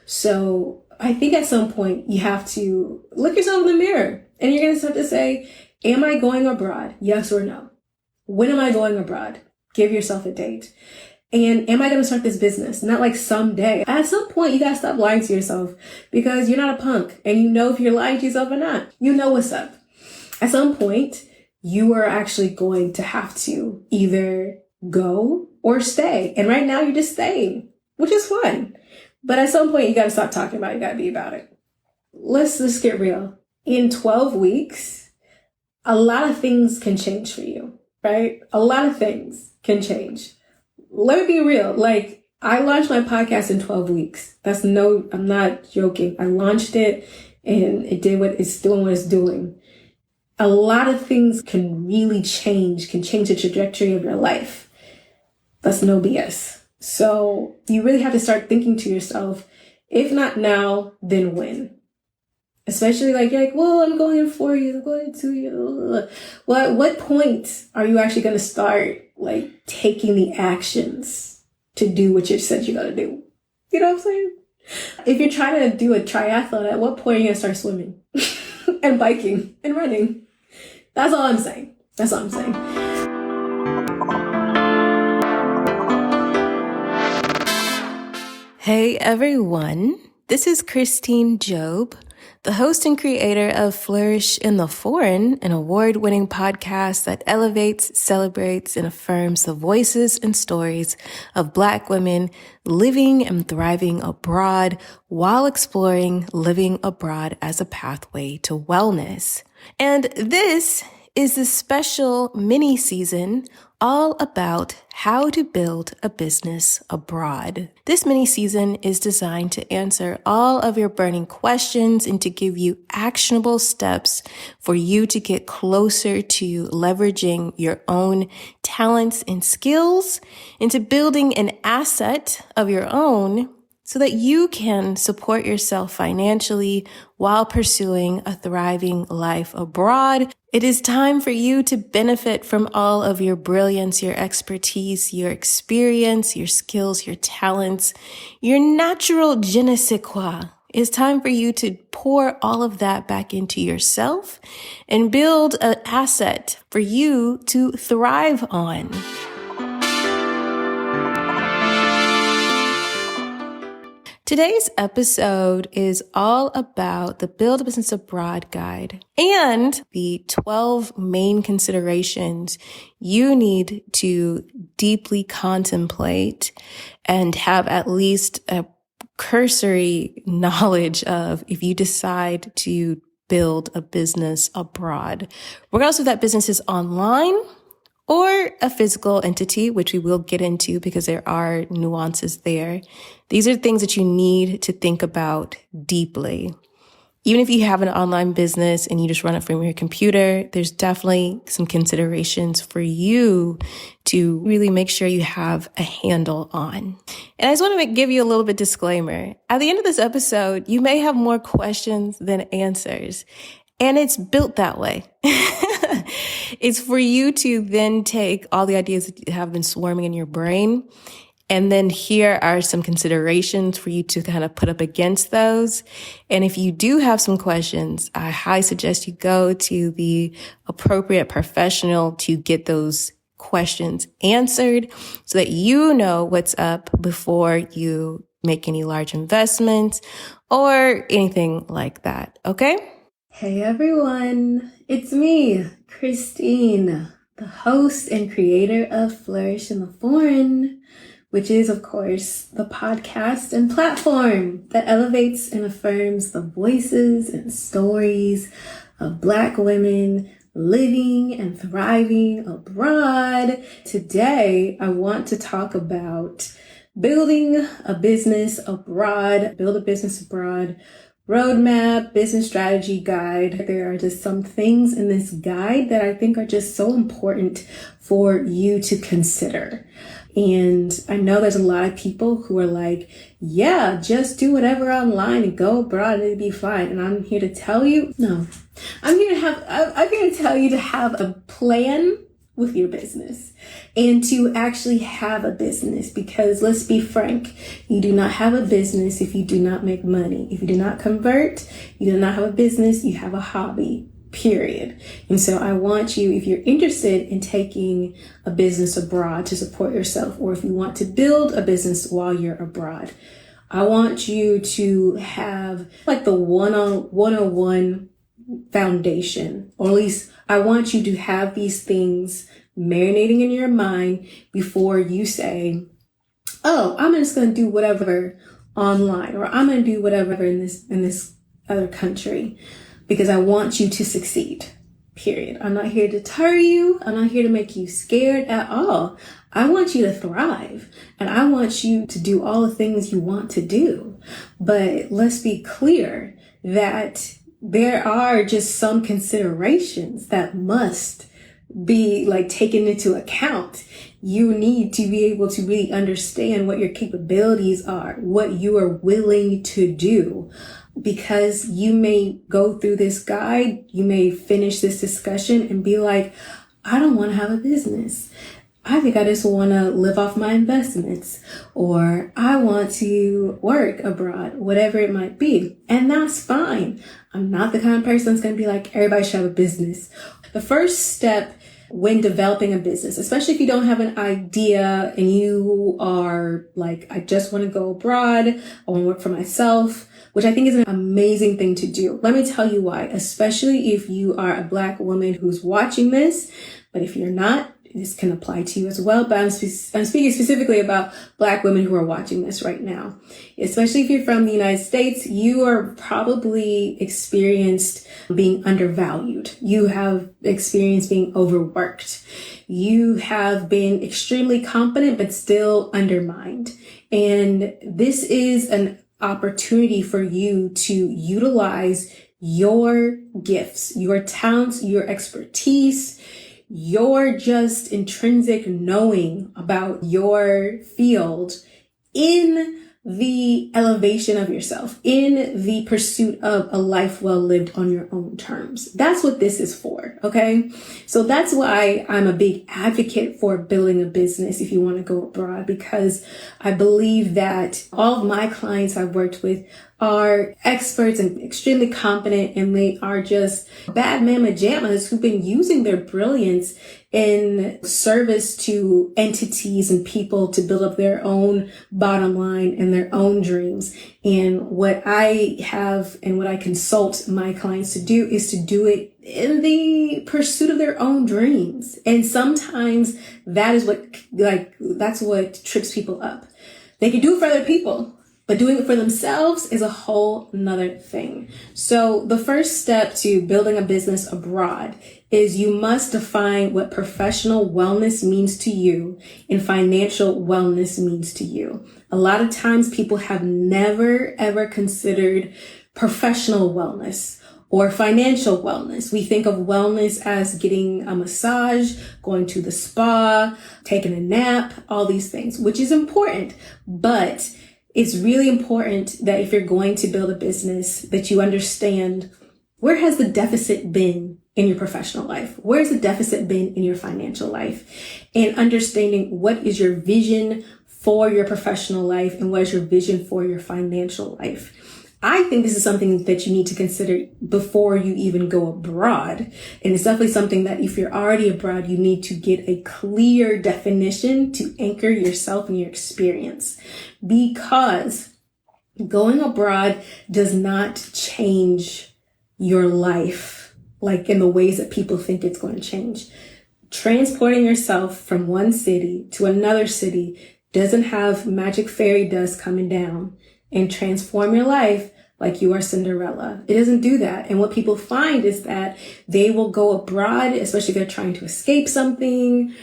So I think at some point you have to look yourself in the mirror and you're going to start to say, am I going abroad? Yes or no? When am I going abroad? Give yourself a date. And am I going to start this business? Not like someday. At some point, you got to stop lying to yourself because you're not a punk and you know if you're lying to yourself or not. You know what's up. At some point, you are actually going to have to either go or stay. And right now you're just staying, which is fun. But at some point, you got to stop talking about it. You got to be about it. Let's just get real. In 12 weeks, a lot of things can change for you, right? A lot of things can change. Let me be real. Like, I launched my podcast in 12 weeks. I'm not joking. I launched it and it did what it's doing. A lot of things can really change the trajectory of your life. That's no BS. So you really have to start thinking to yourself, if not now, then when? Especially you're like, well, I'm going in 4 years, I'm going in 2 years. Well, at what point are you actually going to start like taking the actions to do what you said you're going to do? You know what I'm saying? If you're trying to do a triathlon, at what point are you going to start swimming and biking and running? That's all I'm saying. Hey everyone, this is Christine Job, the host and creator of Flourish in the Foreign, an award-winning podcast that elevates, celebrates, and affirms the voices and stories of Black women living and thriving abroad while exploring living abroad as a pathway to wellness. And this is the special mini season all about how to build a business abroad. This mini season is designed to answer all of your burning questions and to give you actionable steps for you to get closer to leveraging your own talents and skills into building an asset of your own so that you can support yourself financially while pursuing a thriving life abroad. It is time for you to benefit from all of your brilliance, your expertise, your experience, your skills, your talents, your natural je ne sais quoi. It's time for you to pour all of that back into yourself and build an asset for you to thrive on. Today's episode is all about the Build a Business Abroad guide and the 12 main considerations you need to deeply contemplate and have at least a cursory knowledge of if you decide to build a business abroad. Regardless if that business is online or a physical entity, which we will get into because there are nuances there. These are things that you need to think about deeply. Even if you have an online business and you just run it from your computer, there's definitely some considerations for you to really make sure you have a handle on. And I just want to give you a little bit disclaimer. At the end of this episode, you may have more questions than answers. And it's built that way. It's for you to then take all the ideas that have been swarming in your brain. And then here are some considerations for you to kind of put up against those. And if you do have some questions, I highly suggest you go to the appropriate professional to get those questions answered so that you know what's up before you make any large investments or anything like that. Okay? Hey everyone, it's me, Christine, the host and creator of Flourish in the Foreign, which is, of course, the podcast and platform that elevates and affirms the voices and stories of Black women living and thriving abroad. Today, I want to talk about building a business abroad, build a business abroad, roadmap, business strategy guide. There are just some things in this guide that I think are just so important for you to consider. And I know there's a lot of people who are like, yeah, just do whatever online and go abroad and it'll be fine. And I'm here to tell you, no, I'm here to tell you to have a plan with your business and to actually have a business, because let's be frank, you do not have a business if you do not make money. If you do not convert, you do not have a business, you have a hobby, period. And so I want you, if you're interested in taking a business abroad to support yourself, or if you want to build a business while you're abroad, I want you to have like the 101 foundation, or at least I want you to have these things marinating in your mind before you say, oh, I'm just going to do whatever online, or I'm going to do whatever in this other country, because I want you to succeed, period. I'm not here to deter you. I'm not here to make you scared at all. I want you to thrive, and I want you to do all the things you want to do. But let's be clear that there are just some considerations that must be like taken into account. You need to be able to really understand what your capabilities are, what you are willing to do, because you may go through this guide, you may finish this discussion and be like, I don't want to have a business. I think I just want to live off my investments, or I want to work abroad, whatever it might be. And that's fine. I'm not the kind of person that's going to be like, everybody should have a business. The first step when developing a business, especially if you don't have an idea and you are like, I just want to go abroad, I want to work for myself, which I think is an amazing thing to do. Let me tell you why, especially if you are a Black woman who's watching this. But if you're not, this can apply to you as well. But I'm speaking specifically about Black women who are watching this right now. Especially if you're from the United States, you are probably experienced being undervalued. You have experienced being overworked. You have been extremely competent, but still undermined. And this is an opportunity for you to utilize your gifts, your talents, your expertise, your just intrinsic knowing about your field in the elevation of yourself, in the pursuit of a life well lived on your own terms. That's what this is for, okay? So that's why I'm a big advocate for building a business if you want to go abroad, because I believe that all of my clients I've worked with are experts and extremely competent, and they are just bad mama jammas who've been using their brilliance in service to entities and people to build up their own bottom line and their own dreams. And what I have and what I consult my clients to do is to do it in the pursuit of their own dreams. And sometimes that is that's what trips people up. They can do it for other people, but doing it for themselves is a whole nother thing. So the first step to building a business abroad is you must define what professional wellness means to you and financial wellness means to you. A lot of times people have never, ever considered professional wellness or financial wellness. We think of wellness as getting a massage, going to the spa, taking a nap, all these things, which is important. But it's really important that if you're going to build a business, that you understand, where has the deficit been in your professional life? Where's the deficit been in your financial life? And understanding what is your vision for your professional life and what is your vision for your financial life. I think this is something that you need to consider before you even go abroad. And it's definitely something that if you're already abroad, you need to get a clear definition to anchor yourself and your experience. Because going abroad does not change your life like in the ways that people think it's going to change. Transporting yourself from one city to another city doesn't have magic fairy dust coming down and transform your life like you are Cinderella. It doesn't do that. And what people find is that they will go abroad, especially if they're trying to escape something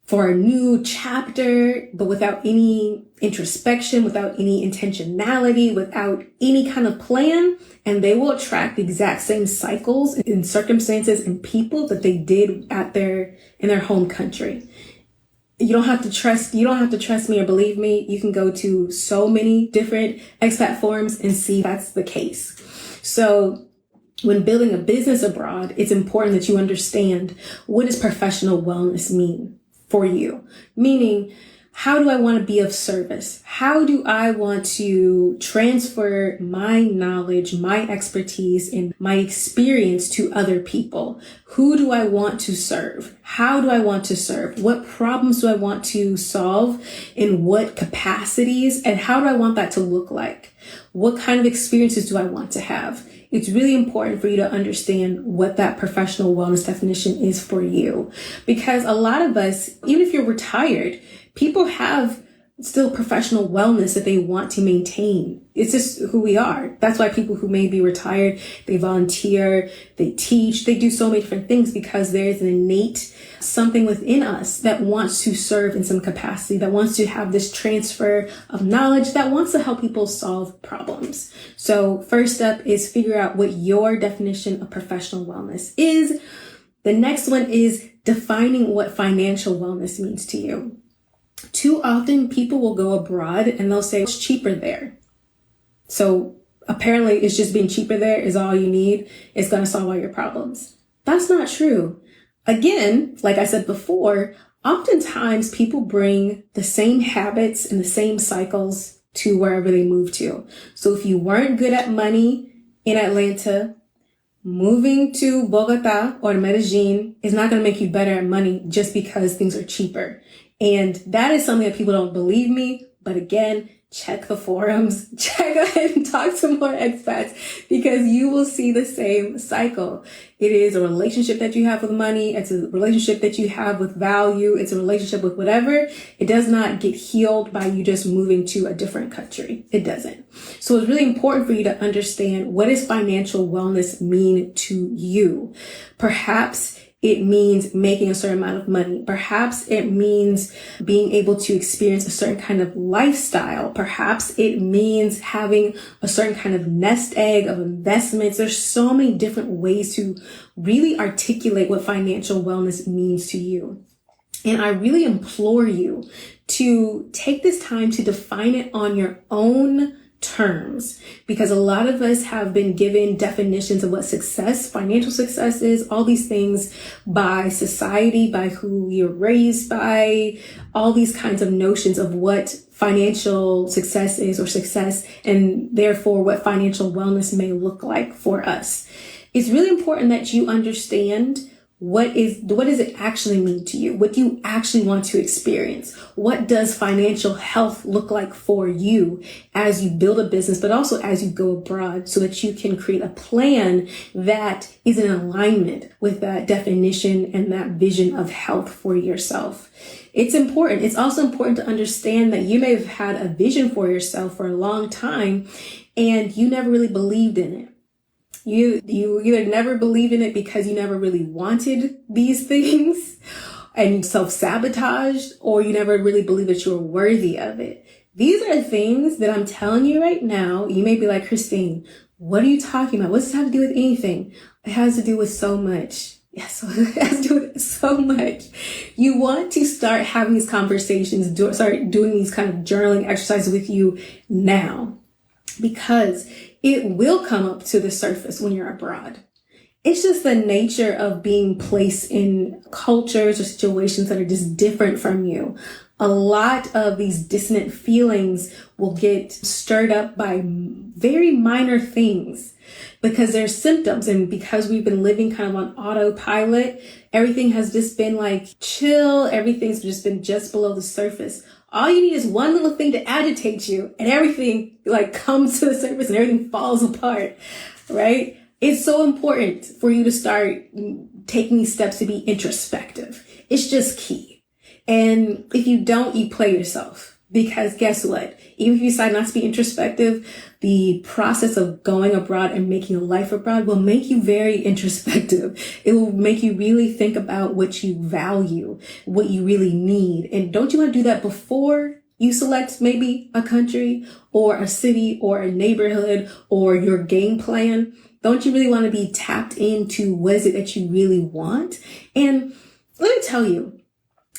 for a new chapter, but without any introspection, without any intentionality, without any kind of plan. And they will attract the exact same cycles and circumstances and people that they did in their home country. You don't have to trust me or believe me. You can go to so many different expat forums and see if that's the case. So When building a business abroad, it's important that you understand, what does professional wellness mean for you? Meaning, how do I want to be of service? How do I want to transfer my knowledge, my expertise, and my experience to other people? Who do I want to serve? How do I want to serve? What problems do I want to solve? In what capacities? And how do I want that to look like? What kind of experiences do I want to have? It's really important for you to understand what that professional wellness definition is for you. Because a lot of us, even if you're retired, people have still professional wellness that they want to maintain. It's just who we are. That's why people who may be retired, they volunteer, they teach, they do so many different things, because there's an innate something within us that wants to serve in some capacity, that wants to have this transfer of knowledge, that wants to help people solve problems. So first up is figure out what your definition of professional wellness is. The next one is defining what financial wellness means to you. Too often people will go abroad and they'll say it's cheaper there. So apparently it's just being cheaper there is all you need. It's going to solve all your problems. That's not true. Again, like I said before, oftentimes people bring the same habits and the same cycles to wherever they move to. So if you weren't good at money in Atlanta, moving to Bogota or Medellin is not going to make you better at money just because things are cheaper. And that is something that people don't believe me. But again, check the forums, check ahead and talk to more expats, because you will see the same cycle. It is a relationship that you have with money. It's a relationship that you have with value. It's a relationship with whatever. It does not get healed by you just moving to a different country. It doesn't. So it's really important for you to understand, what does financial wellness mean to you? Perhaps it means making a certain amount of money. Perhaps it means being able to experience a certain kind of lifestyle. Perhaps it means having a certain kind of nest egg of investments. There's so many different ways to really articulate what financial wellness means to you. And I really implore you to take this time to define it on your own terms, because a lot of us have been given definitions of what success, financial success is, all these things by society, by who you're raised by, all these kinds of notions of what financial success is or success, and therefore what financial wellness may look like for us. It's really important that you understand what does it actually mean to you? What do you actually want to experience? What does financial health look like for you as you build a business, but also as you go abroad, so that you can create a plan that is in alignment with that definition and that vision of health for yourself. It's important. It's also important to understand that you may have had a vision for yourself for a long time and you never really believed in it. You either never believed in it because you never really wanted these things and you self-sabotaged, or you never really believed that you were worthy of it. These are things that I'm telling you right now. You may be like, Christine, what are you talking about? What does this have to do with anything? It has to do with so much. Yes, it has to do with so much. You want to start having these conversations, start doing these kind of journaling exercises with you now, because it will come up to the surface when you're abroad. It's just the nature of being placed in cultures or situations that are just different from you. A lot of these dissonant feelings will get stirred up by very minor things because they're symptoms. And because we've been living kind of on autopilot, everything has just been like chill. Everything's just been just below the surface. All you need is one little thing to agitate you and everything like comes to the surface and everything falls apart, right? It's so important for you to start taking these steps to be introspective. It's just key. And if you don't, you play yourself, because guess what? Even if you decide not to be introspective, the process of going abroad and making a life abroad will make you very introspective. It will make you really think about what you value, what you really need. And don't you want to do that before you select maybe a country or a city or a neighborhood or your game plan? Don't you really want to be tapped into what is it that you really want? And let me tell you,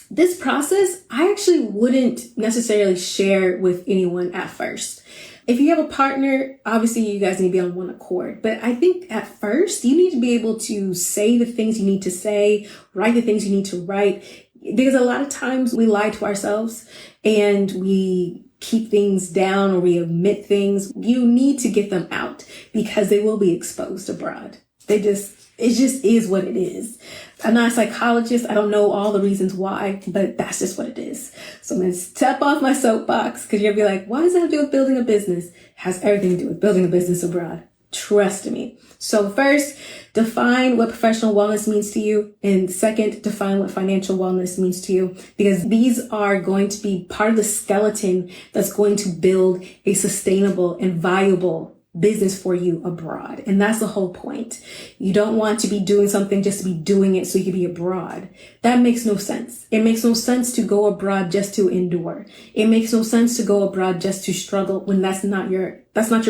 this process, I actually wouldn't necessarily share with anyone at first. If you have a partner, obviously you guys need to be on one accord. But I think at first you need to be able to say the things you need to say, write the things you need to write. Because a lot of times we lie to ourselves and we keep things down or we omit things. You need to get them out because they will be exposed abroad. It just is what it is. I'm not a psychologist. I don't know all the reasons why, but that's just what it is. So I'm going to step off my soapbox because you're going to be like, why does that have to do with building a business? It has everything to do with building a business abroad. Trust me. So first, define what professional wellness means to you. And second, define what financial wellness means to you, because these are going to be part of the skeleton that's going to build a sustainable and viable business for you abroad. And that's the whole point. You don't want to be doing something just to be doing it so you can be abroad. That makes no sense. It makes no sense to go abroad just to endure. It makes no sense to go abroad just to struggle when that's not your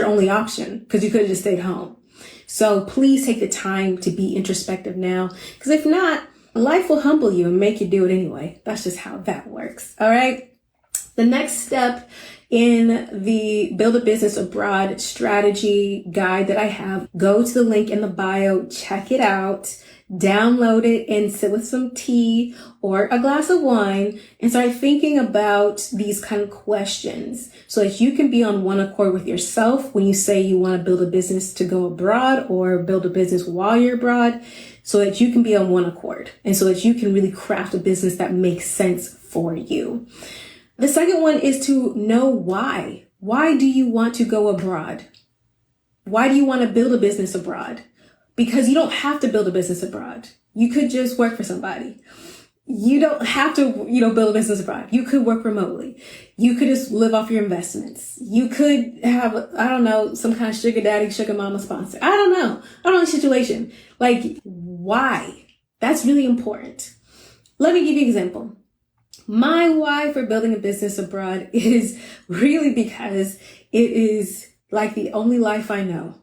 only option, because you could have just stayed home. So please take the time to be introspective now, because if not, life will humble you and make you do it anyway. That's just how that works. All right. The next step in the Build a Business Abroad strategy guide that I have, go to the link in the bio, check it out, download it, and sit with some tea or a glass of wine and start thinking about these kind of questions so that you can be on one accord with yourself when you say you want to build a business to go abroad or build a business while you're abroad, so that you can be on one accord and so that you can really craft a business that makes sense for you. The second one is to know why. Why do you want to go abroad? Why do you want to build a business abroad? Because you don't have to build a business abroad. You could just work for somebody. You don't have to, build a business abroad. You could work remotely. You could just live off your investments. You could have, some kind of sugar daddy, sugar mama sponsor. I don't know the situation. Like, why? That's really important. Let me give you an example. My why for building a business abroad is really because it is like the only life I know.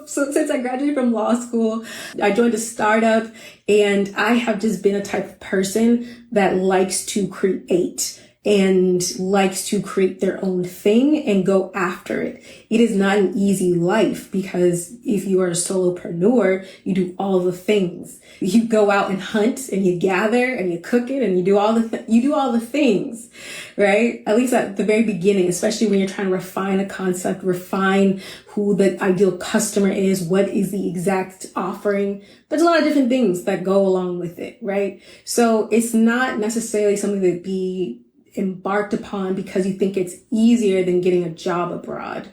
Since I graduated from law school, I joined a startup, and I have just been a type of person that likes to create and likes to create their own thing and go after it. It is not an easy life, because if you are a solopreneur, you do all the things. You go out and hunt and you gather and you cook it and you do all the things, right? At least at the very beginning, especially when you're trying to refine a concept, refine who the ideal customer is, what is the exact offering. There's a lot of different things that go along with it, right? So it's not necessarily something to be embarked upon because you think it's easier than getting a job abroad.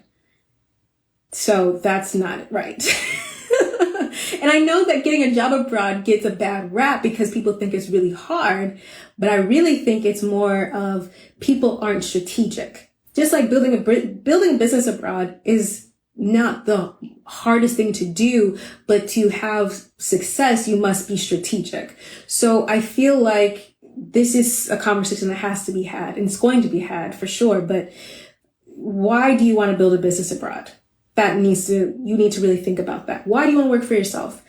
So that's not right. And I know that getting a job abroad gets a bad rap because people think it's really hard, but I really think it's more of people aren't strategic. Just like building a business abroad is not the hardest thing to do, but to have success, you must be strategic. So I feel like this is a conversation that has to be had, and it's going to be had for sure. But why do you want to build a business abroad? You need to really think about that. Why do you want to work for yourself?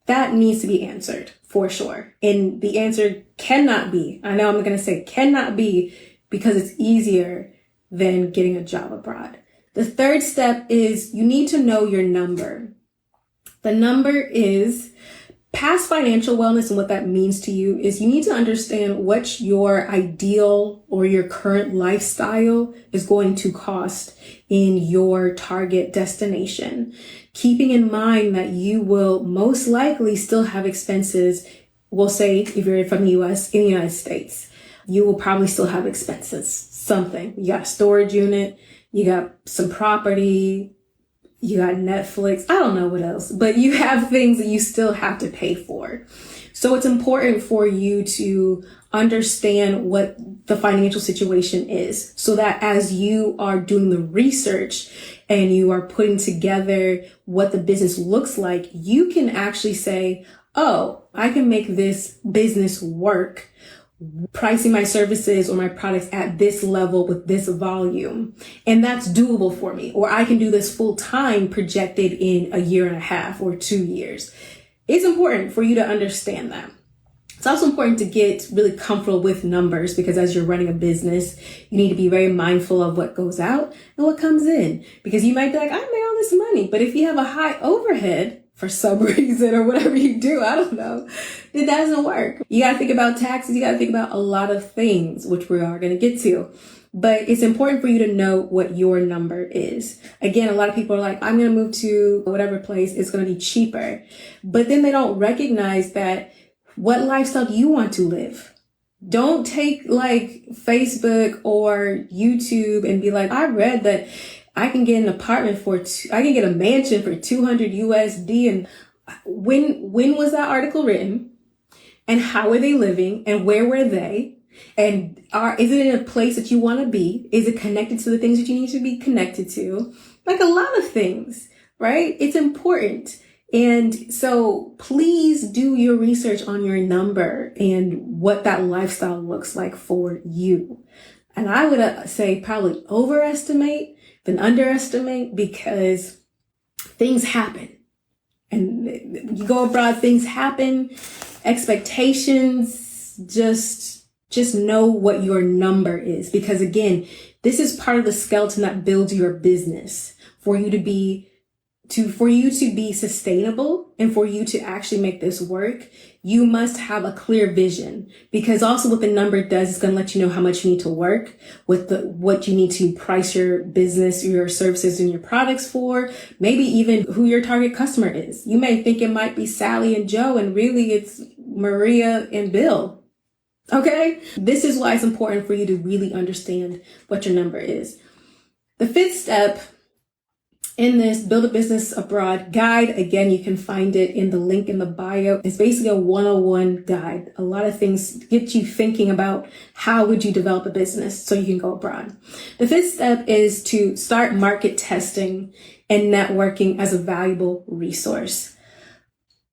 That needs to be answered for sure. And the answer cannot be, I know I'm going to say cannot be, because it's easier than getting a job abroad. The third step is you need to know your number. The number is past financial wellness, and what that means to you is you need to understand what your ideal or your current lifestyle is going to cost in your target destination. Keeping in mind that you will most likely still have expenses. We'll say if you're from the US, in the United States, you will probably still have expenses. Something. You got a storage unit, you got some property, you got Netflix, I don't know what else, but you have things that you still have to pay for. So it's important for you to understand what the financial situation is, so that as you are doing the research and you are putting together what the business looks like, you can actually say, oh, I can make this business work pricing my services or my products at this level with this volume. And that's doable for me. Or I can do this full time projected in a year and a half or 2 years. It's important for you to understand that. It's also important to get really comfortable with numbers, because as you're running a business, you need to be very mindful of what goes out and what comes in, because you might be like, I made all this money, but if you have a high overhead for some reason or whatever you do, I don't know, it doesn't work. You got to think about taxes. You got to think about a lot of things, which we are going to get to. But it's important for you to know what your number is. Again, a lot of people are like, I'm going to move to whatever place. It's going to be cheaper. But then they don't recognize that what lifestyle do you want to live? Don't take like Facebook or YouTube and be like, I read that I can get an apartment I can get a mansion for 200 USD. And when was that article written? And how are they living? And where were they? And is it in a place that you want to be? Is it connected to the things that you need to be connected to? Like a lot of things, right? It's important. And so please do your research on your number and what that lifestyle looks like for you. And I would say probably overestimate than underestimate, because things happen. And you go abroad, things happen, expectations, just know what your number is. Because again, this is part of the skeleton that builds your business for you to be sustainable and for you to actually make this work. You must have a clear vision, because also what the number does is going to let you know how much you need to work with what you need to price your business, your services and your products for, maybe even who your target customer is. You may think it might be Sally and Joe, and really it's Maria and Bill. Okay. This is why it's important for you to really understand what your number is. The fifth step in this Build a Business Abroad guide, again, you can find it in the link in the bio. It's basically a 101 guide. A lot of things get you thinking about how would you develop a business so you can go abroad. The fifth step is to start market testing and networking as a valuable resource.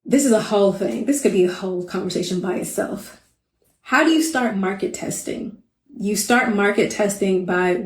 This is a whole thing. This could be a whole conversation by itself. How do you start market testing? You start market testing by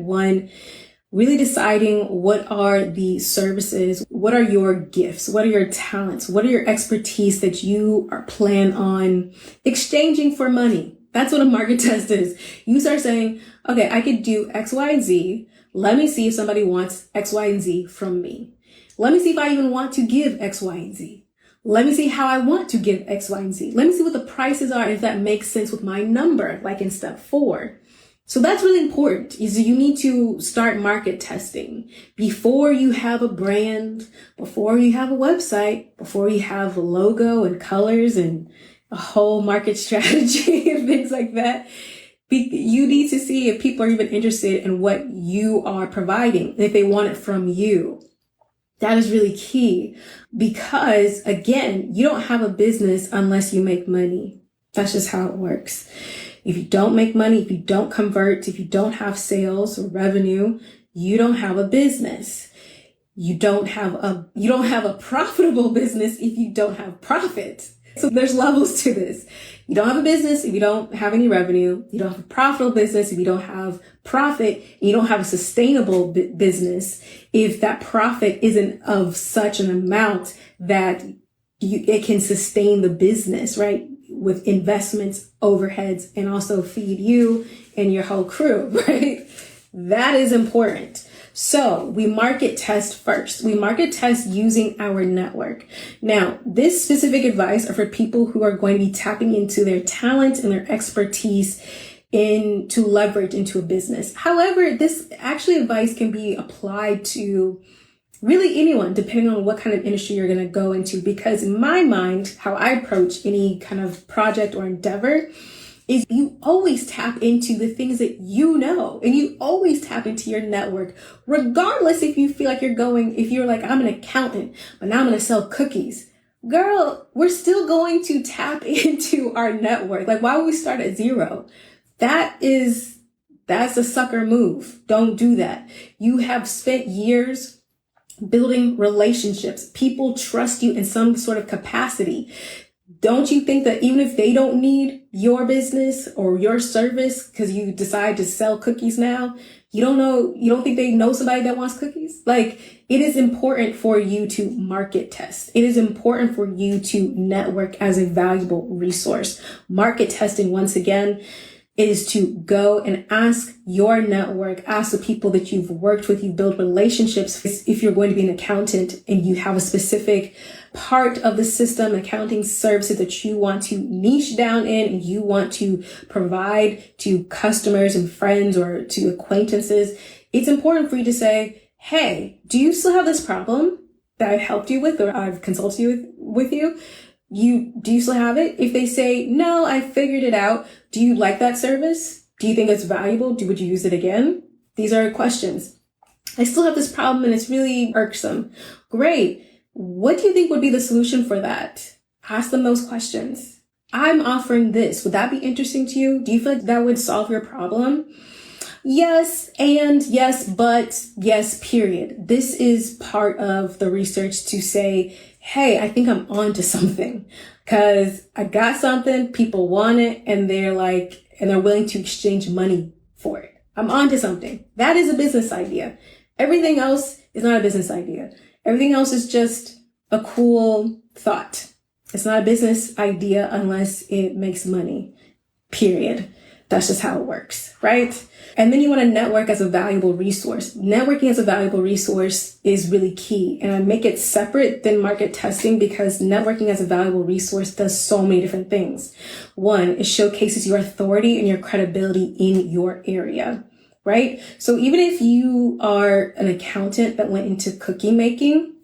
really deciding what are the services, what are your gifts, what are your talents, what are your expertise that you are plan on exchanging for money. That's what a market test is. You start saying, okay, I could do X, Y, and Z. Let me see if somebody wants X, Y, and Z from me. Let me see if I even want to give X, Y, and Z. Let me see how I want to give X, Y, and Z. Let me see what the prices are, if that makes sense with my number, like in step 4. So that's really important, is you need to start market testing before you have a brand, before you have a website, before you have a logo and colors and a whole market strategy and things like that. You need to see if people are even interested in what you are providing, if they want it from you. That is really key, because again, you don't have a business unless you make money. That's just how it works. If you don't make money, if you don't convert, if you don't have sales or revenue, you don't have a business. You don't have a profitable business if you don't have profit. So there's levels to this. You don't have a business if you don't have any revenue. You don't have a profitable business if you don't have profit. And you don't have a sustainable business if that profit isn't of such an amount that it can sustain the business, right? With investments, overheads, and also feed you and your whole crew, right? That is important. So we market test first. We market test using our network. Now, this specific advice are for people who are going to be tapping into their talent and their expertise to leverage into a business. However, this actually advice can be applied to really anyone, depending on what kind of industry you're going to go into. Because in my mind, how I approach any kind of project or endeavor is you always tap into the things that you know, and you always tap into your network, regardless if you feel like if you're like, I'm an accountant, but now I'm going to sell cookies. Girl, we're still going to tap into our network. Like, why would we start at zero? That's a sucker move. Don't do that. You have spent years building relationships. People trust you in some sort of capacity. Don't you think that even if they don't need your business or your service because you decide to sell cookies now, You don't think they know somebody that wants cookies? Like, it is important for you to market test. It is important for you to network as a valuable resource. Market testing, once again, is to go and ask your network, ask the people that you've worked with, you build relationships. If you're going to be an accountant and you have a specific part of the system, accounting services that you want to niche down in and you want to provide to customers and friends or to acquaintances, it's important for you to say, hey, do you still have this problem that I've helped you with or I've consulted you with you? Do you still have it? If they say, no, I figured it out. Do you like that service? Do you think it's valuable? Would you use it again? These are questions. I still have this problem and it's really irksome. Great. What do you think would be the solution for that? Ask them those questions. I'm offering this. Would that be interesting to you? Do you feel like that would solve your problem? Yes, and yes, but yes, period. This is part of the research to say, hey, I think I'm onto something because I got something, people want it, and they're willing to exchange money for it. I'm onto something. That is a business idea. Everything else is not a business idea. Everything else is just a cool thought. It's not a business idea unless it makes money, period. That's just how it works, right? And then you want to network as a valuable resource. Networking as a valuable resource is really key. And I make it separate than market testing because networking as a valuable resource does so many different things. One, it showcases your authority and your credibility in your area, right? So even if you are an accountant that went into cookie making,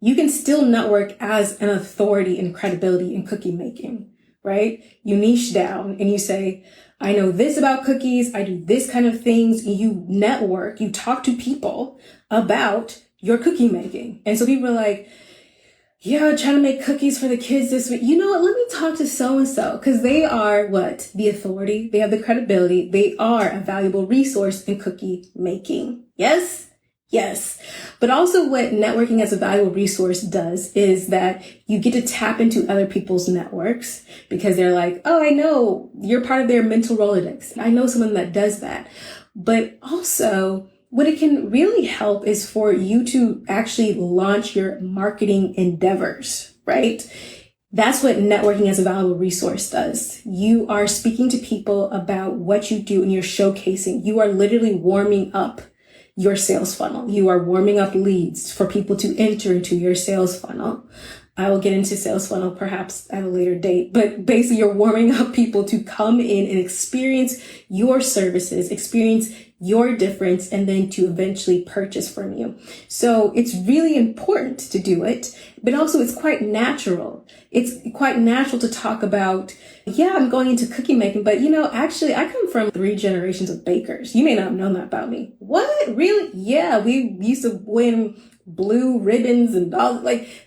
you can still network as an authority and credibility in cookie making, right? You niche down and you say, I know this about cookies. I do this kind of things. You network, you talk to people about your cookie making. And so people are like, yeah, I'm trying to make cookies for the kids this week. You know what? Let me talk to so-and-so because they are what? The authority. They have the credibility. They are a valuable resource in cookie making. Yes? Yes. But also what networking as a valuable resource does is that you get to tap into other people's networks because they're like, oh, I know you're part of their mental Rolodex. I know someone that does that. But also what it can really help is for you to actually launch your marketing endeavors, right? That's what networking as a valuable resource does. You are speaking to people about what you do and you're showcasing. You are literally warming up your sales funnel. You are warming up leads for people to enter into your sales funnel. I will get into sales funnel perhaps at a later date, but basically you're warming up people to come in and experience your services, experience your difference, and then to eventually purchase from you. So it's really important to do it, but also it's quite natural. It's quite natural to talk about, yeah, I'm going into cookie making, but actually I come from 3 generations of bakers. You may not have known that about me. What? Really? Yeah, we used to win blue ribbons and all,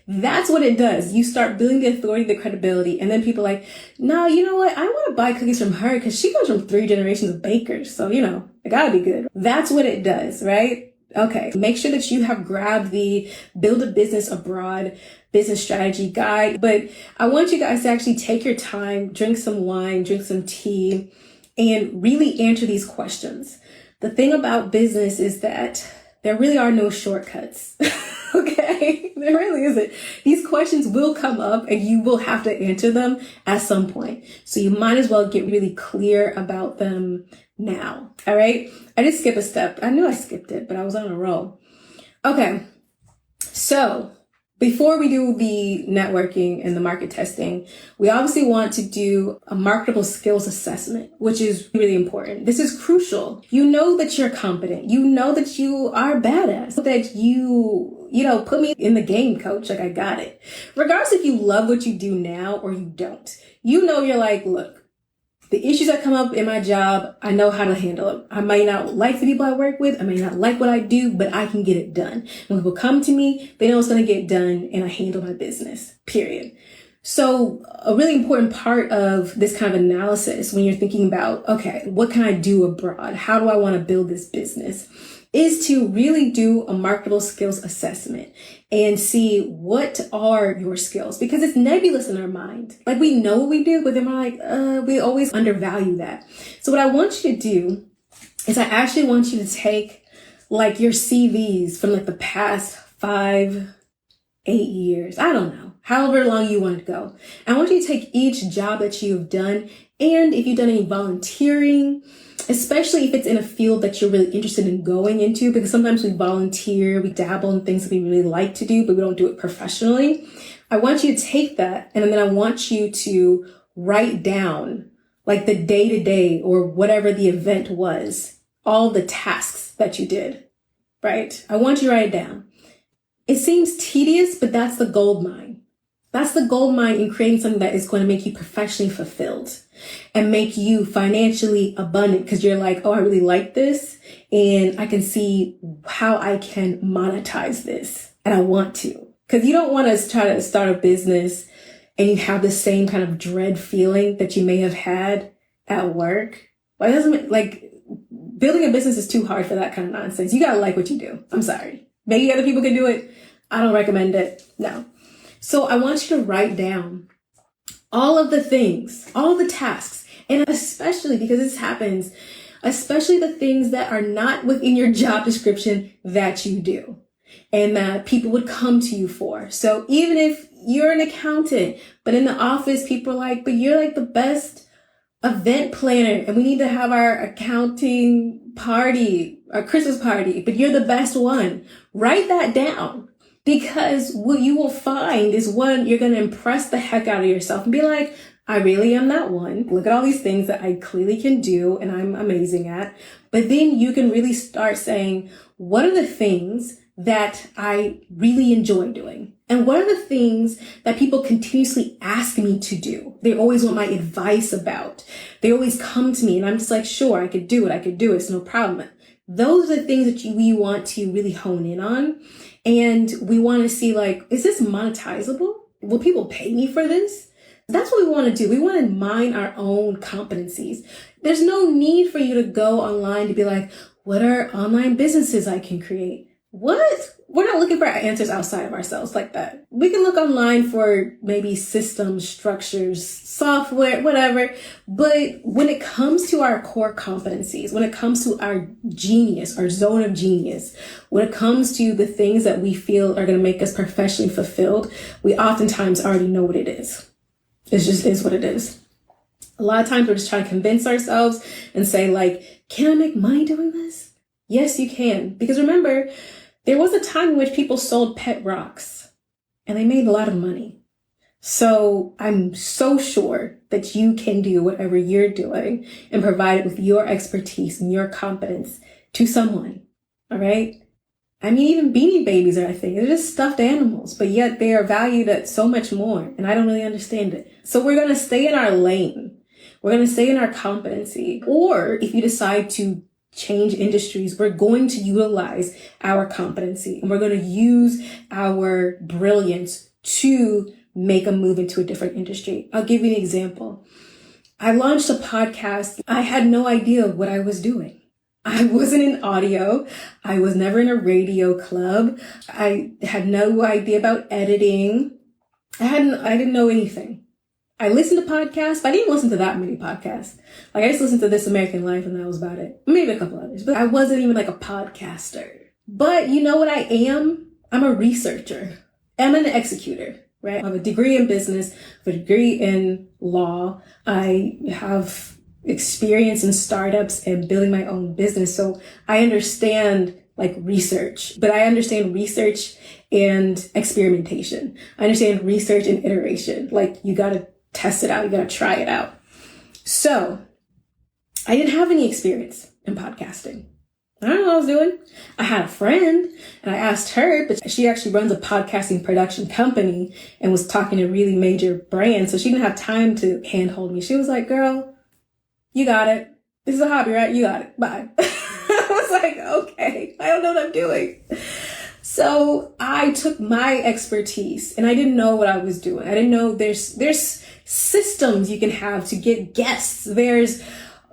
that's what it does. You start building the authority, the credibility, and then people are like, no, you know what? I want to buy cookies from her because she comes from 3 generations of bakers. So, it gotta be good. That's what it does, right? Okay. Make sure that you have grabbed the Build a Business Abroad business strategy guide, but I want you guys to actually take your time, drink some wine, drink some tea, and really answer these questions. The thing about business is that there really are no shortcuts. Okay? There really isn't. These questions will come up and you will have to answer them at some point. So you might as well get really clear about them now. All right? I did skip a step. I knew I skipped it, but I was on a roll. Okay. So before we do the networking and the market testing, we obviously want to do a marketable skills assessment, which is really important. This is crucial. You know that you're competent. You know that you are badass, that you put me in the game, coach. I got it. Regardless if you love what you do now or you don't, you're like, look, the issues that come up in my job, I know how to handle them. I might not like the people I work with. I may not like what I do, but I can get it done. When people come to me, they know it's going to get done and I handle my business, period. So a really important part of this kind of analysis when you're thinking about, okay, what can I do abroad? How do I want to build this business? Is to really do a marketable skills assessment and see what are your skills, because it's nebulous in our mind. Like we know what we do, but then we're like, we always undervalue that. So what I want you to do is I actually want you to take like your CVs from like the past 5, 8 years. I don't know, however long you want to go. I want you to take each job that you've done, and if you've done any volunteering, especially if it's in a field that you're really interested in going into, because sometimes we volunteer, we dabble in things that we really like to do, but we don't do it professionally. I want you to take that, and then I want you to write down like the day-to-day or whatever the event was, all the tasks that you did, right? I want you to write it down. It seems tedious, but that's the gold mine. That's the gold mine in creating something that is going to make you professionally fulfilled and make you financially abundant, because you're like, oh, I really like this and I can see how I can monetize this, and I want to. Because you don't want to try to start a business and you have the same kind of dread feeling that you may have had at work. Like, building a business is too hard for that kind of nonsense. You got to like what you do. I'm sorry. Maybe other people can do it. I don't recommend it. No. So I want you to write down all of the things, all the tasks, and especially because this happens, especially the things that are not within your job description that you do and that people would come to you for. So even if you're an accountant, but in the office, people are like, but you're like the best event planner and we need to have our accounting party, our Christmas party, but you're the best one. Write that down, because what you will find is, one, you're going to impress the heck out of yourself and be like, I really am that one. Look at all these things that I clearly can do and I'm amazing at. But then you can really start saying, what are the things that I really enjoy doing? And what are the things that people continuously ask me to do? They always want my advice about. They always come to me and I'm just like, sure, I could do it. It's no problem. Those are the things that we want to really hone in on. And we want to see, like, is this monetizable? Will people pay me for this? That's what we want to do. We want to mine our own competencies. There's no need for you to go online to be like, what are online businesses I can create? What? We're not looking for answers outside of ourselves like that. We can look online for maybe systems, structures, software, whatever. But when it comes to our core competencies, when it comes to our genius, our zone of genius, when it comes to the things that we feel are going to make us professionally fulfilled, we oftentimes already know what it is. It just is what it is. A lot of times we're just trying to convince ourselves and say, like, can I make money doing this? Yes, you can. Because remember, there was a time in which people sold pet rocks and they made a lot of money. So I'm so sure that you can do whatever you're doing and provide it with your expertise and your competence to someone. All right. I mean, even Beanie Babies are a thing. They're just stuffed animals, but yet they are valued at so much more. And I don't really understand it. So we're going to stay in our lane. We're going to stay in our competency. Or if you decide to change industries, we're going to utilize our competency and we're going to use our brilliance to make a move into a different industry. I'll give you an example. I launched a podcast. I had no idea what I was doing. I wasn't in audio. I was never in a radio club. I had no idea about editing. I didn't know anything. I listened to podcasts, but I didn't listen to that many podcasts. Like, I just listened to This American Life and that was about it. Maybe a couple others, but I wasn't even like a podcaster. But you know what I am? I'm a researcher. I'm an executor, right? I have a degree in business, I have a degree in law. I have experience in startups and building my own business. So I understand like research, but I understand research and experimentation. I understand research and iteration. Like, you got to test it out. You got to try it out. So I didn't have any experience in podcasting. I don't know what I was doing. I had a friend and I asked her, but she actually runs a podcasting production company and was talking to really major brands. So she didn't have time to handhold me. She was like, girl, you got it. This is a hobby, right? You got it. Bye. I was like, okay, I don't know what I'm doing. So I took my expertise and I didn't know what I was doing. I didn't know there's systems you can have to get guests. There's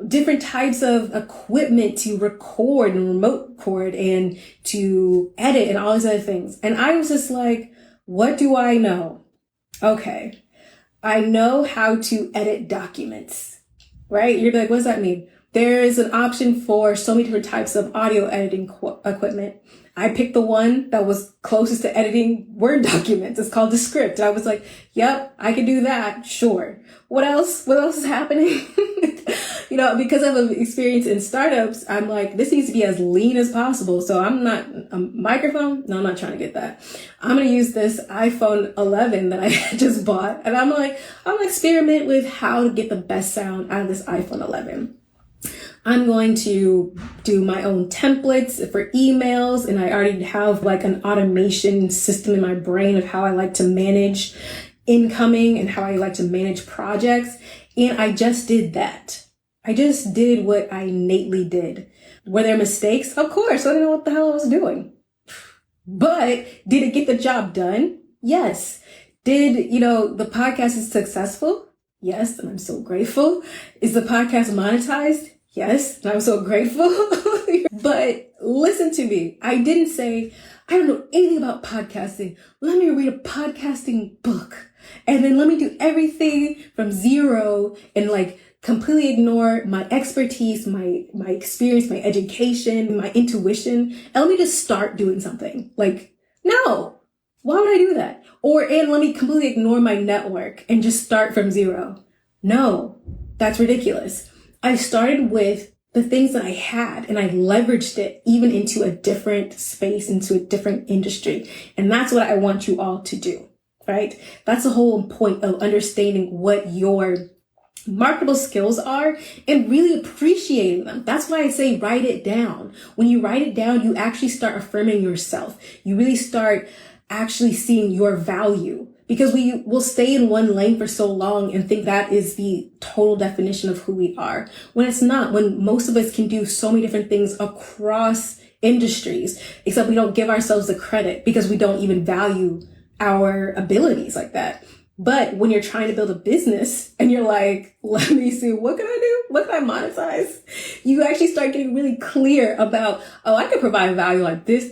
different types of equipment to record and remote record and to edit and all these other things. And I was just like, what do I know? Okay. I know how to edit documents, right? You're like, what does that mean? There is an option for so many different types of audio editing equipment. I picked the one that was closest to editing Word documents. It's called Descript. I was like, yep, I can do that. Sure. What else? What else is happening? Because of experience in startups, I'm like, this needs to be as lean as possible. So I'm not a microphone. No, I'm not trying to get that. I'm going to use this iPhone 11 that I just bought. And I'm going to experiment with how to get the best sound out of this iPhone 11. I'm going to do my own templates for emails, and I already have like an automation system in my brain of how I like to manage incoming and how I like to manage projects. And I just did that. I just did what I innately did. Were there mistakes? Of course. I didn't know what the hell I was doing. But did it get the job done? Yes. Did, the podcast is successful? Yes. And I'm so grateful. Is the podcast monetized? Yes. And I'm so grateful. But listen to me. I didn't say, I don't know anything about podcasting. Let me read a podcasting book. And then let me do everything from zero and completely ignore my expertise, my experience, my education, my intuition, and let me just start doing something. No, why would I do that? And let me completely ignore my network and just start from zero. No, that's ridiculous. I started with the things that I had and I leveraged it even into a different space, into a different industry. And that's what I want you all to do, right? That's the whole point of understanding what your marketable skills are and really appreciating them. That's why I say write it down. When you write it down, you actually start affirming yourself. You really start actually seeing your value, because we will stay in one lane for so long and think that is the total definition of who we are, when it's not, when most of us can do so many different things across industries, except we don't give ourselves the credit because we don't even value our abilities like that. But when you're trying to build a business and you're like, let me see, what can I do? What can I monetize? You actually start getting really clear about, I can provide value like this.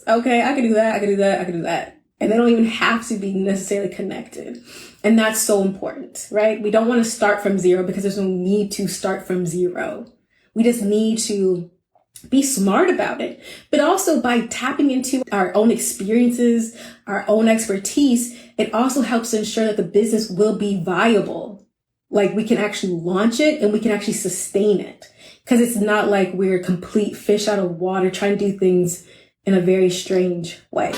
Okay, I can do that. I can do that. I can do that. And they don't even have to be necessarily connected. And that's so important, right? We don't want to start from zero because there's no need to start from zero. We just need to be smart about it. But also by tapping into our own experiences, our own expertise, it also helps ensure that the business will be viable. We can actually launch it and we can actually sustain it. Because it's not like we're a complete fish out of water trying to do things in a very strange way.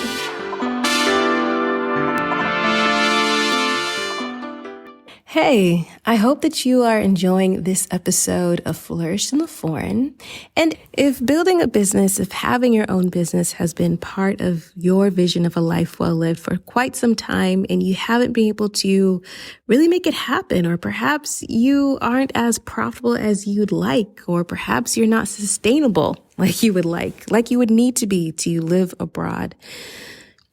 Hey, I hope that you are enjoying this episode of Flourish in the Foreign. And if building a business, if having your own business has been part of your vision of a life well lived for quite some time and you haven't been able to really make it happen, or perhaps you aren't as profitable as you'd like, or perhaps you're not sustainable like you would need to be to live abroad,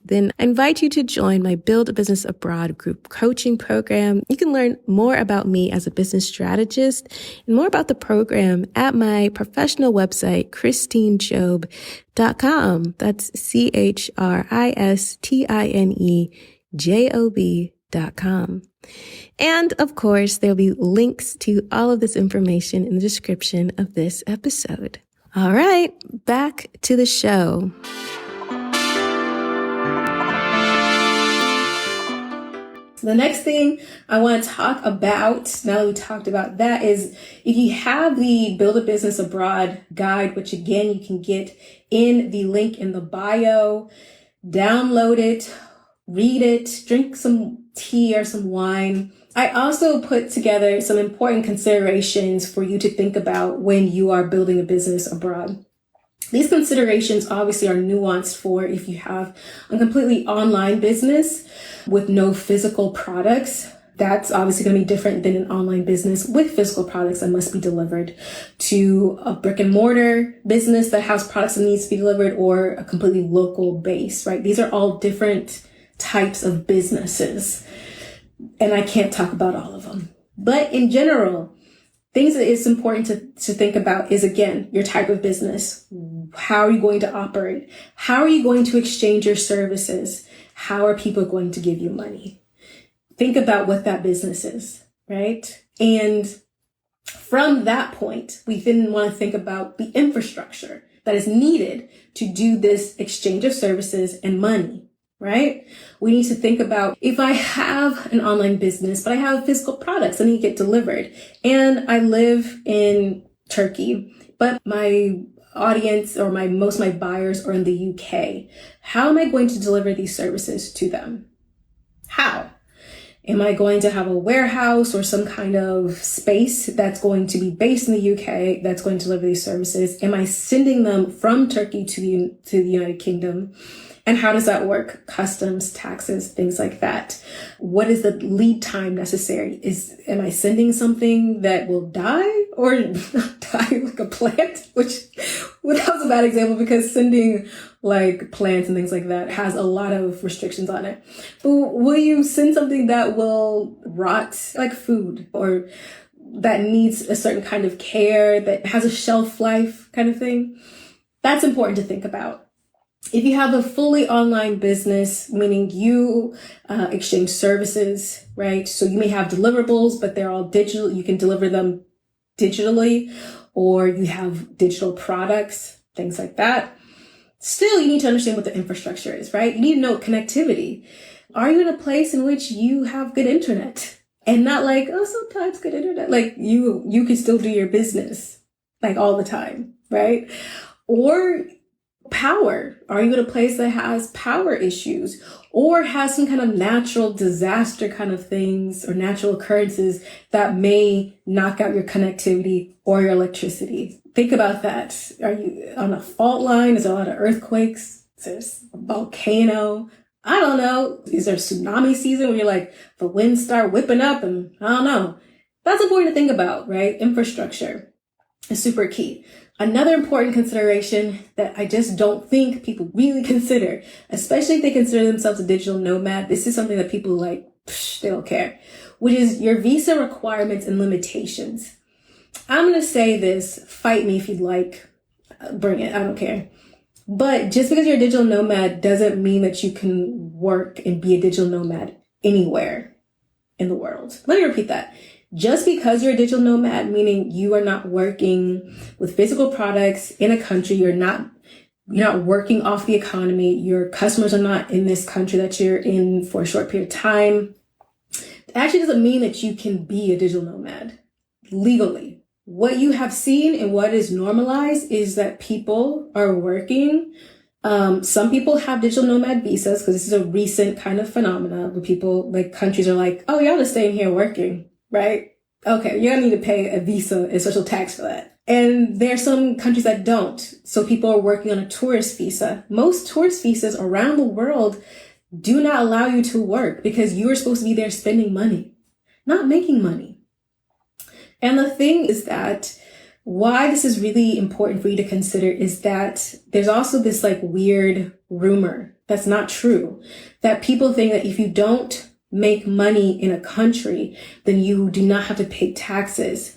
then I invite you to join my Build a Business Abroad group coaching program. You can learn more about me as a business strategist and more about the program at my professional website, christinejob.com. That's CHRISTINEJOB.com. And of course, there'll be links to all of this information in the description of this episode. All right, back to the show. The next thing I want to talk about, now that we talked about that, is if you have the Build a Business Abroad guide, which again, you can get in the link in the bio, download it, read it, drink some tea or some wine. I also put together some important considerations for you to think about when you are building a business abroad. These considerations obviously are nuanced for if you have a completely online business with no physical products. That's obviously going to be different than an online business with physical products that must be delivered, to a brick and mortar business that has products that needs to be delivered, or a completely local base, right? These are all different types of businesses, and I can't talk about all of them. But in general, things that it's important to think about is, again, your type of business. How are you going to operate? How are you going to exchange your services? How are people going to give you money? Think about what that business is, right? And From that point, we then want to think about the infrastructure that is needed to do this exchange of services and money, right? We need to think about, if I have an online business, but I have physical products that need to get delivered, and I live in Turkey, but my audience or most of my buyers are in the UK, how am I going to deliver these services to them? How? Am I going to have a warehouse or some kind of space that's going to be based in the UK that's going to deliver these services? Am I sending them from Turkey to the United Kingdom? And how does that work? Customs, taxes, things like that. What is the lead time necessary? Am I sending something that will die or not die like a plant? That was a bad example because sending like plants and things like that has a lot of restrictions on it. But will you send something that will rot like food or that needs a certain kind of care, that has a shelf life kind of thing? That's important to think about. If you have a fully online business, meaning you exchange services, right? So you may have deliverables, but they're all digital. You can deliver them digitally, or you have digital products, things like that. Still, you need to understand what the infrastructure is, right? You need to know connectivity. Are you in a place in which you have good internet? And not like, oh, sometimes good internet. Like you can still do your business like all the time, right? Or power. Are you in a place that has power issues or has some kind of natural disaster kind of things or natural occurrences that may knock out your connectivity or your electricity? Think about that. Are you on a fault line? Is there a lot of earthquakes? Is there a volcano? I don't know. Is there a tsunami season where you're like, the winds start whipping up and I don't know. That's important to think about, right? Infrastructure is super key. Another important consideration that I just don't think people really consider, especially if they consider themselves a digital nomad, this is something that people like, they don't care, which is your visa requirements and limitations. I'm going to say this, fight me if you'd like, bring it, I don't care. But just because you're a digital nomad doesn't mean that you can work and be a digital nomad anywhere in the world. Let me repeat that. Just because you're a digital nomad, meaning you are not working with physical products in a country, you're not working off the economy, your customers are not in this country that you're in for a short period of time, it actually doesn't mean that you can be a digital nomad legally. What you have seen and what is normalized is that people are working. Some people have digital nomad visas because this is a recent kind of phenomena where people, like countries are like, oh, y'all just staying here working. Right? Okay, you're gonna need to pay a visa and social tax for that. And there are some countries that don't. So people are working on a tourist visa. Most tourist visas around the world do not allow you to work because you are supposed to be there spending money, not making money. And the thing is that why this is really important for you to consider is that there's also this like weird rumor that's not true, that people think that if you don't make money in a country, then you do not have to pay taxes.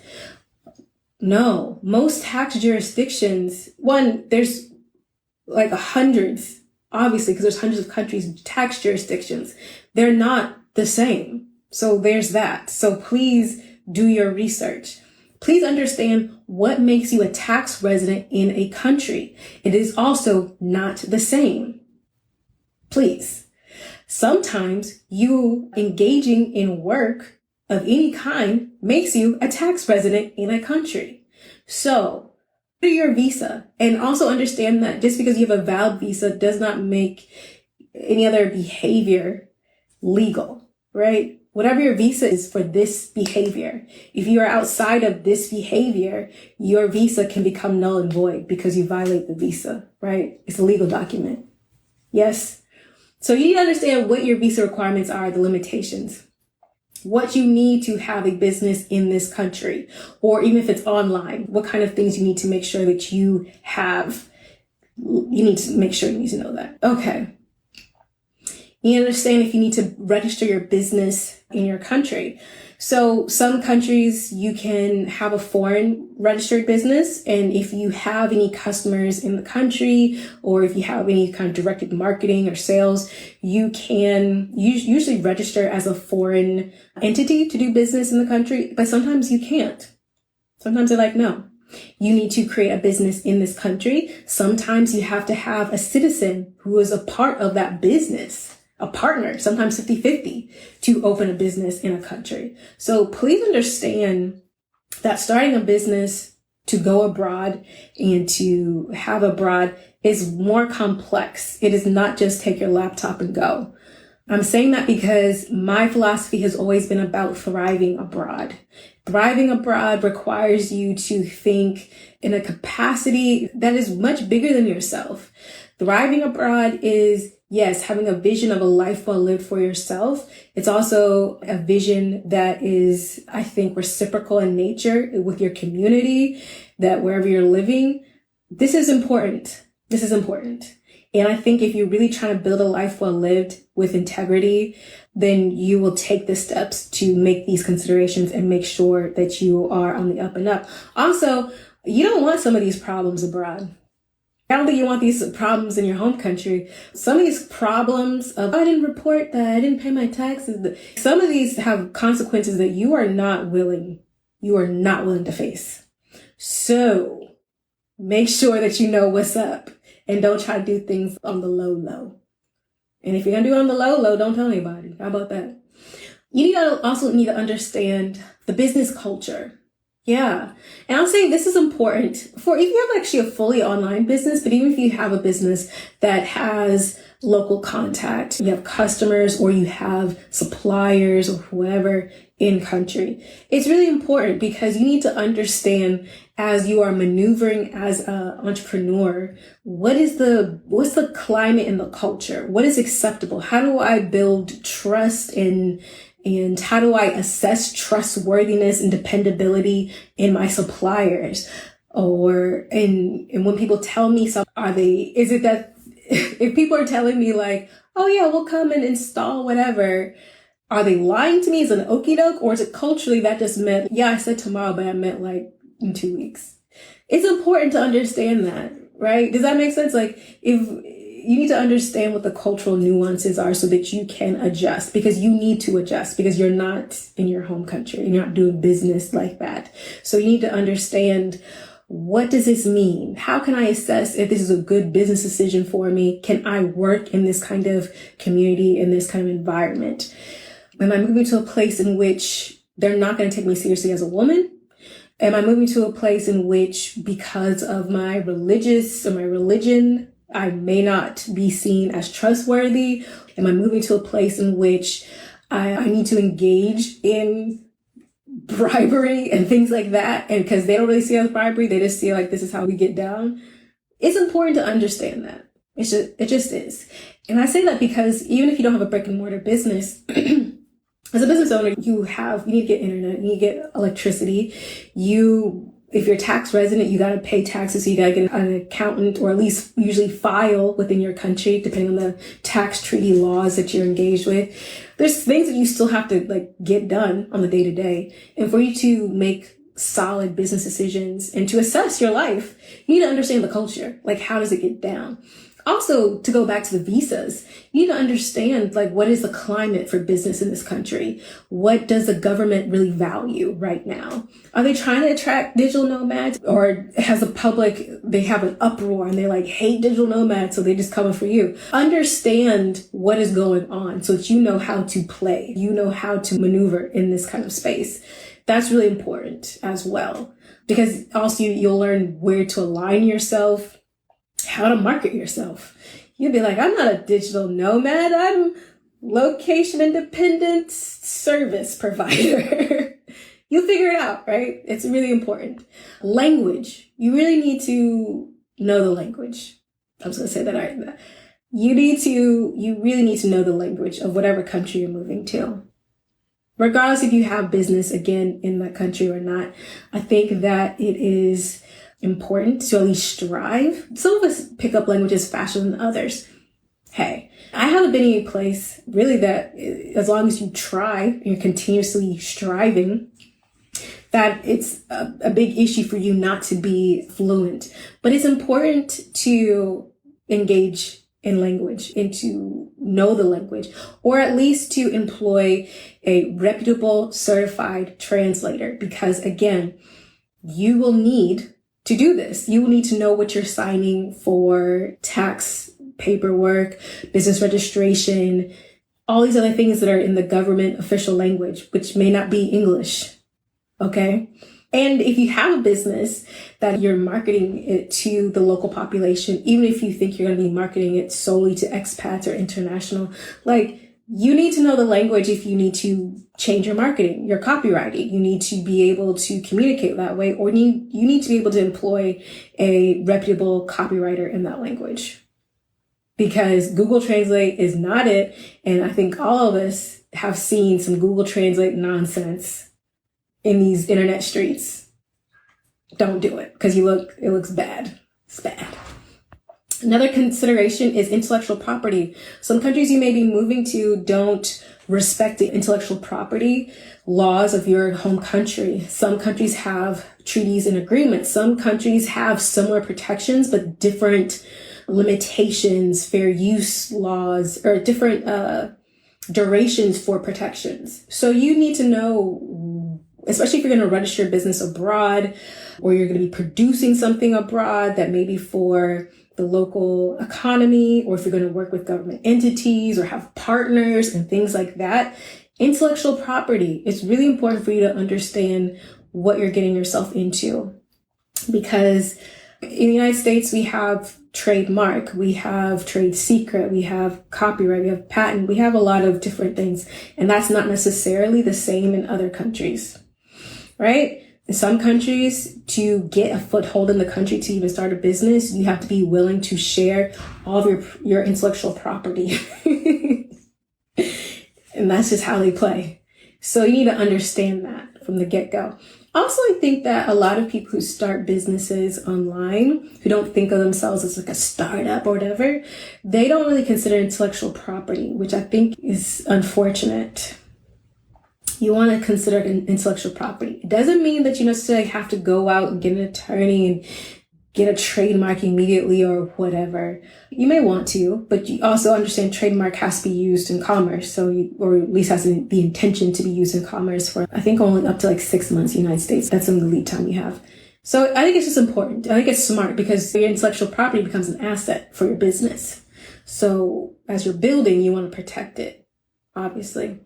No, most tax jurisdictions, there's like hundreds, obviously, because there's hundreds of countries, tax jurisdictions. They're not the same. So there's that. So please do your research. Please understand what makes you a tax resident in a country. It is also not the same. Please. Sometimes you engaging in work of any kind makes you a tax resident in a country. So, do your visa and also understand that just because you have a valid visa does not make any other behavior legal, right? Whatever your visa is for this behavior, if you are outside of this behavior, your visa can become null and void because you violate the visa, right? It's a legal document. Yes. So you need to understand what your visa requirements are, the limitations, what you need to have a business in this country, or even if it's online, what kind of things you need to make sure that you have. You need to make sure you need to know that. Okay. You understand if you need to register your business in your country. So some countries you can have a foreign registered business. And if you have any customers in the country, or if you have any kind of directed marketing or sales, you can usually register as a foreign entity to do business in the country, but sometimes you can't. Sometimes they're like, no, you need to create a business in this country. Sometimes you have to have a citizen who is a part of that business, a partner, sometimes 50-50, to open a business in a country. So please understand that starting a business to go abroad and to have abroad is more complex. It is not just take your laptop and go. I'm saying that because my philosophy has always been about thriving abroad. Thriving abroad requires you to think in a capacity that is much bigger than yourself. Thriving abroad is, yes, having a vision of a life well lived for yourself. It's also a vision that is, I think, reciprocal in nature with your community, that wherever you're living, this is important. This is important. And I think if you're really trying to build a life well lived with integrity, then you will take the steps to make these considerations and make sure that you are on the up and up. Also, you don't want some of these problems abroad. I don't think you want these problems in your home country. Some of these problems of, I didn't report that, I didn't pay my taxes. Some of these have consequences that you are not willing to face. So make sure that you know what's up and don't try to do things on the low. And if you're going to do it on the low, don't tell anybody. How about that? You also need to understand the business culture. Yeah. And I'll say this is important for if you have actually a fully online business, but even if you have a business that has local contact, you have customers or you have suppliers or whoever in country, it's really important because you need to understand as you are maneuvering as an entrepreneur, what's the climate and the culture? What is acceptable? How do I build trust and how do I assess trustworthiness and dependability in my suppliers? And when people tell me something, is it that if people are telling me like, oh yeah, we'll come and install whatever, are they lying to me? Is it an okie doke? Or is it culturally that just meant, yeah, I said tomorrow, but I meant like in 2 weeks? It's important to understand that, right? Does that make sense? Like if you need to understand what the cultural nuances are so that you can adjust, because you need to adjust because you're not in your home country and you're not doing business like that. So you need to understand, what does this mean? How can I assess if this is a good business decision for me? Can I work in this kind of community, in this kind of environment? Am I moving to a place in which they're not going to take me seriously as a woman? Am I moving to a place in which, because of my religion, I may not be seen as trustworthy? Am I moving to a place in which I need to engage in bribery and things like that? And because they don't really see it as bribery, they just see like, this is how we get down. It's important to understand that. It just is. And I say that because even if you don't have a brick and mortar business, as a business owner, you need to get internet, you need to get electricity. If you're tax resident, you got to pay taxes. So you got to get an accountant, or at least usually file within your country, depending on the tax treaty laws that you're engaged with. There's things that you still have to like get done on the day to day. And for you to make solid business decisions and to assess your life, you need to understand the culture. Like, how does it get down? Also, to go back to the visas, you need to understand, like, what is the climate for business in this country? What does the government really value right now? Are they trying to attract digital nomads, or has the public, they have an uproar and they like hate digital nomads, so they just coming for you? Understand what is going on so that you know how to play, you know how to maneuver in this kind of space. That's really important as well, because also you'll learn where to align yourself, how to market yourself. You'll be like, I'm not a digital nomad. I'm location independent service provider. You'll figure it out, right? It's really important. Language. You really need to know the language. I was going to say that right. You really need to know the language of whatever country you're moving to. Regardless if you have business again in that country or not, I think that it is important to at least strive. Some of us pick up languages faster than others. Hey, I haven't been in a place really that as long as you try and you're continuously striving, that it's a big issue for you not to be fluent. But it's important to engage in language and to know the language, or at least to employ a reputable certified translator. Because again, you will need to do this. You will need to know what you're signing for: tax paperwork, business registration, all these other things that are in the government official language, which may not be English. Okay. And if you have a business that you're marketing it to the local population, even if you think you're going to be marketing it solely to expats or international, like, you need to know the language if you need to change your marketing, your copywriting. You need to be able to communicate that way, or you need to be able to employ a reputable copywriter in that language. Because Google Translate is not it. And I think all of us have seen some Google Translate nonsense in these internet streets. Don't do it, because it looks bad. It's bad. Another consideration is intellectual property. Some countries you may be moving to don't respect the intellectual property laws of your home country. Some countries have treaties and agreements. Some countries have similar protections, but different limitations, fair use laws, or different durations for protections. So you need to know, especially if you're going to register a business abroad, or you're going to be producing something abroad that may be for the local economy, or if you're going to work with government entities or have partners and things like that. Intellectual property, it's really important for you to understand what you're getting yourself into. Because in the United States, we have trademark, we have trade secret, we have copyright, we have patent, we have a lot of different things. And that's not necessarily the same in other countries, right? In some countries, to get a foothold in the country to even start a business, you have to be willing to share all of your intellectual property. And that's just how they play. So you need to understand that from the get-go. Also, I think that a lot of people who start businesses online, who don't think of themselves as like a startup or whatever, they don't really consider intellectual property, which I think is unfortunate. You want to consider intellectual property. It doesn't mean that you necessarily have to go out and get an attorney and get a trademark immediately or whatever. You may want to, but you also understand trademark has to be used in commerce. Or at least has the intention to be used in commerce for, I think, only up to like 6 months in the United States. That's some of the lead time you have. So I think it's just important. I think it's smart because your intellectual property becomes an asset for your business. So as you're building, you want to protect it, obviously.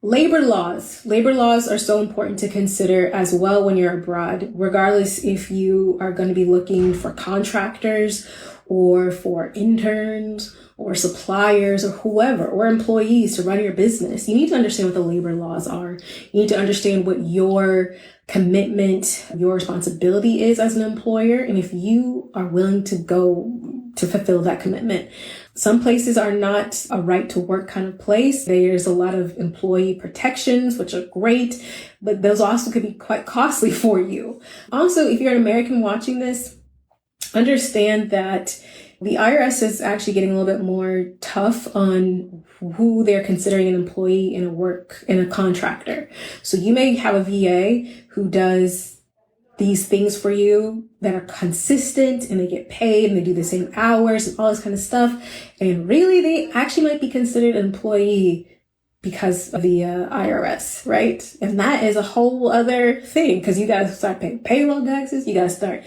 Labor laws. Labor laws are so important to consider as well when you're abroad, regardless if you are going to be looking for contractors or for interns or suppliers or whoever, or employees to run your business. You need to understand what the labor laws are. You need to understand what your commitment, your responsibility is as an employer, and if you are willing to go to fulfill that commitment. Some places are not a right to work kind of place. There's a lot of employee protections, which are great, but those also could be quite costly for you. Also, if you're an American watching this, understand that the IRS is actually getting a little bit more tough on who they're considering an employee in a contractor. So you may have a VA who does these things for you that are consistent and they get paid and they do the same hours and all this kind of stuff. And really, they actually might be considered an employee because of the IRS, right? And that is a whole other thing because you got to start paying payroll taxes. You got to start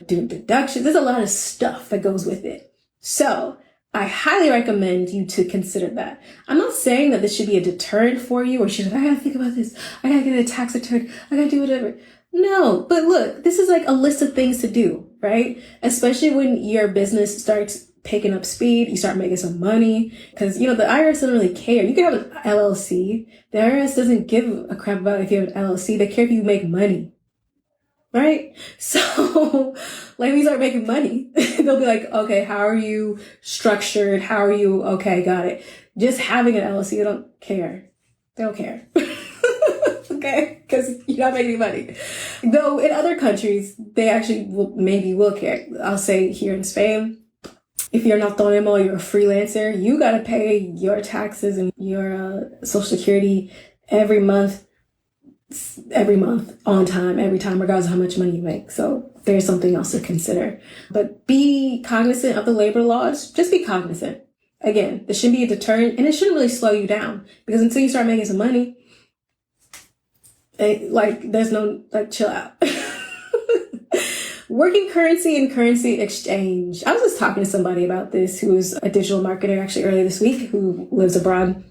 doing deductions. There's a lot of stuff that goes with it. So I highly recommend you to consider that. I'm not saying that this should be a deterrent for you or I got to think about this. I got to get a tax return. I got to do whatever. No, but look, this is like a list of things to do, right? Especially when your business starts picking up speed, you start making some money, because, the IRS doesn't really care. You can have an LLC. The IRS doesn't give a crap about if you have an LLC. They care if you make money, right? So, when we start making money, they'll be like, okay, how are you structured? How are you? Okay, got it. Just having an LLC, they don't care. They don't care. Okay, because you're not making money. Though in other countries, they actually will care. I'll say here in Spain, if you're an autónomo, you're a freelancer, you got to pay your taxes and your Social Security every month on time, every time, regardless of how much money you make. So there's something else to consider. But be cognizant of the labor laws. Just be cognizant. Again, this shouldn't be a deterrent, and it shouldn't really slow you down, because until you start making some money, there's no, chill out. Working currency and currency exchange. I was just talking to somebody about this who is a digital marketer actually earlier this week who lives abroad.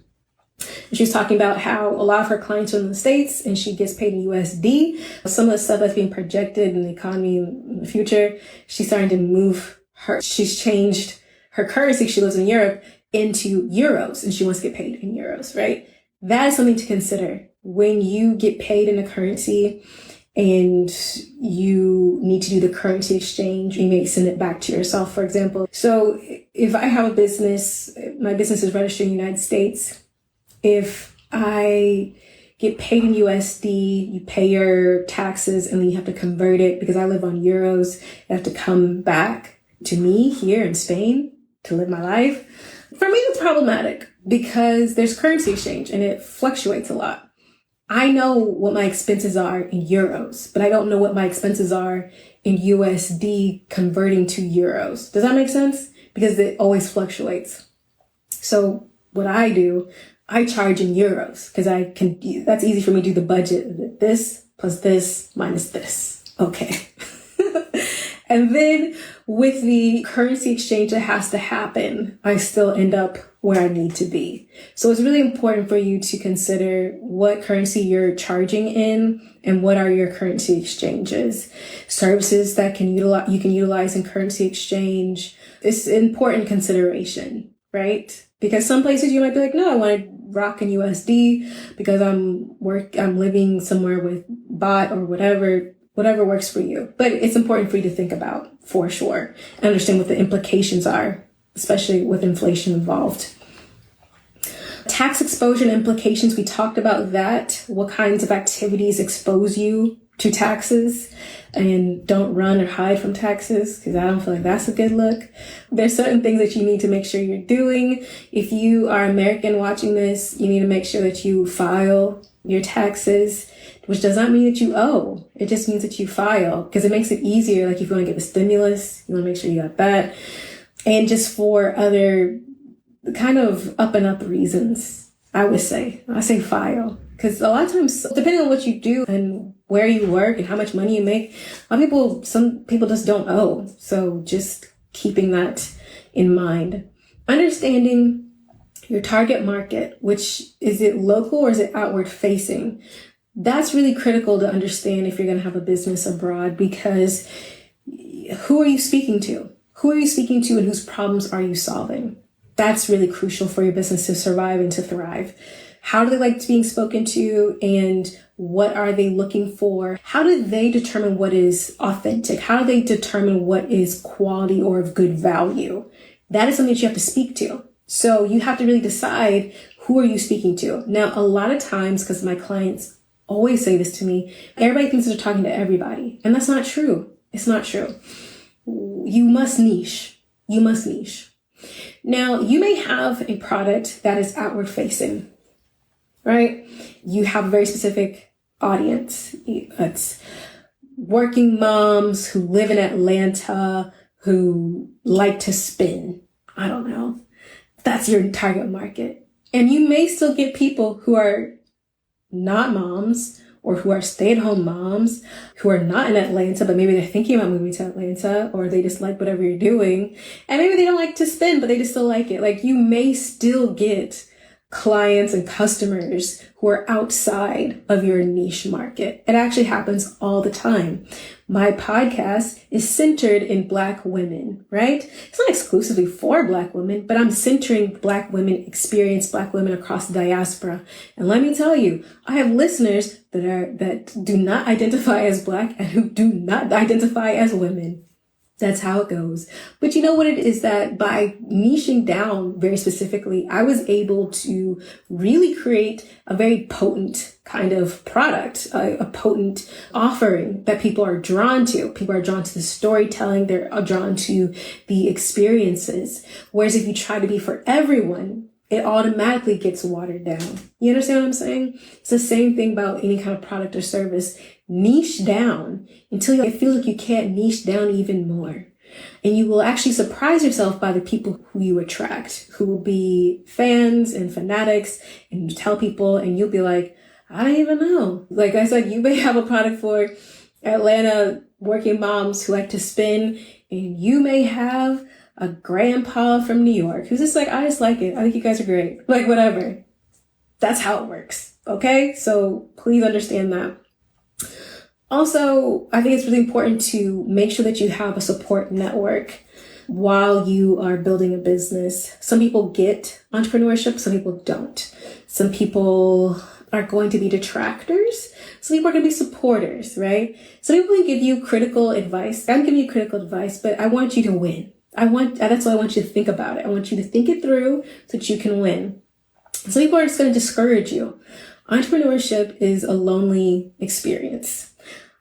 She was talking about how a lot of her clients are in the States and she gets paid in USD. Some of the stuff that's being projected in the economy in the future, she's starting to move she's changed her currency. She lives in Europe into euros and she wants to get paid in euros, right? That is something to consider when you get paid in a currency and you need to do the currency exchange. You may send it back to yourself, for example. So if I have a business, my business is registered in the United States. If I get paid in USD, you pay your taxes and then you have to convert it because I live on euros. You have to come back to me here in Spain to live my life. For me, it's problematic because there's currency exchange and it fluctuates a lot. I know what my expenses are in euros, but I don't know what my expenses are in USD converting to euros. Does that make sense? Because it always fluctuates. So what I do, I charge in euros because that's easy for me to do the budget. This plus this minus this. Okay. And then with the currency exchange that has to happen, I still end up where I need to be. So it's really important for you to consider what currency you're charging in and what are your currency exchanges. Services that you can utilize in currency exchange. It's an important consideration, right? Because some places you might be like, no, I want to rock in USD because I'm living somewhere with baht or whatever works for you. But it's important for you to think about for sure and understand what the implications are, especially with inflation involved. Tax exposure and implications, we talked about that. What kinds of activities expose you to taxes? And don't run or hide from taxes because I don't feel like that's a good look. There's certain things that you need to make sure you're doing. If you are American watching this, you need to make sure that you file your taxes, which does not mean that you owe. It just means that you file because it makes it easier. Like if you want to get the stimulus, you want to make sure you got that. And just for other kind of up and up reasons, I say file. Because a lot of times, depending on what you do and where you work and how much money you make, some people just don't owe. So just keeping that in mind. Understanding your target market, which is it local or is it outward facing? That's really critical to understand if you're going to have a business abroad because who are you speaking to? Who are you speaking to and whose problems are you solving? That's really crucial for your business to survive and to thrive. How do they like being spoken to and what are they looking for? How do they determine what is authentic? How do they determine what is quality or of good value? That is something that you have to speak to. So you have to really decide who are you speaking to. Now, a lot of times, because my clients always say this to me, everybody thinks they're talking to everybody. And that's not true. It's not true. You must niche. You must niche. Now, you may have a product that is outward facing. Right? You have a very specific audience. It's working moms who live in Atlanta who like to spin. I don't know. That's your target market. And you may still get people who are not moms or who are stay-at-home moms who are not in Atlanta, but maybe they're thinking about moving to Atlanta or they just like whatever you're doing. And maybe they don't like to spin, but they just still like it. Like you may still get clients and customers who are outside of your niche market. It actually happens all the time. My podcast is centered in Black women, right? It's not exclusively for Black women, but I'm centering Black women, experienced Black women across the diaspora. And let me tell you, I have listeners that do not identify as Black and who do not identify as women. That's how it goes. But you know what it is that by niching down very specifically, I was able to really create a very potent kind of product, a potent offering that people are drawn to. People are drawn to the storytelling. They're drawn to the experiences. Whereas if you try to be for everyone, it automatically gets watered down. You understand what I'm saying? It's the same thing about any kind of product or service. Niche down until you feel like you can't niche down even more. And you will actually surprise yourself by the people who you attract, who will be fans and fanatics, and you tell people and you'll be like, I don't even know. Like I said, you may have a product for Atlanta working moms who like to spin, and you may have a grandpa from New York who's just like, I just like it. I think you guys are great. Like, whatever. That's how it works. Okay? So please understand that. Also, I think it's really important to make sure that you have a support network while you are building a business. Some people get entrepreneurship, some people don't. Some people are going to be detractors. Some people are going to be supporters, right? Some people can give you critical advice. I'm giving you critical advice, but I want you to win. That's why I want you to think about it. I want you to think it through so that you can win. Some people are just going to discourage you. Entrepreneurship is a lonely experience.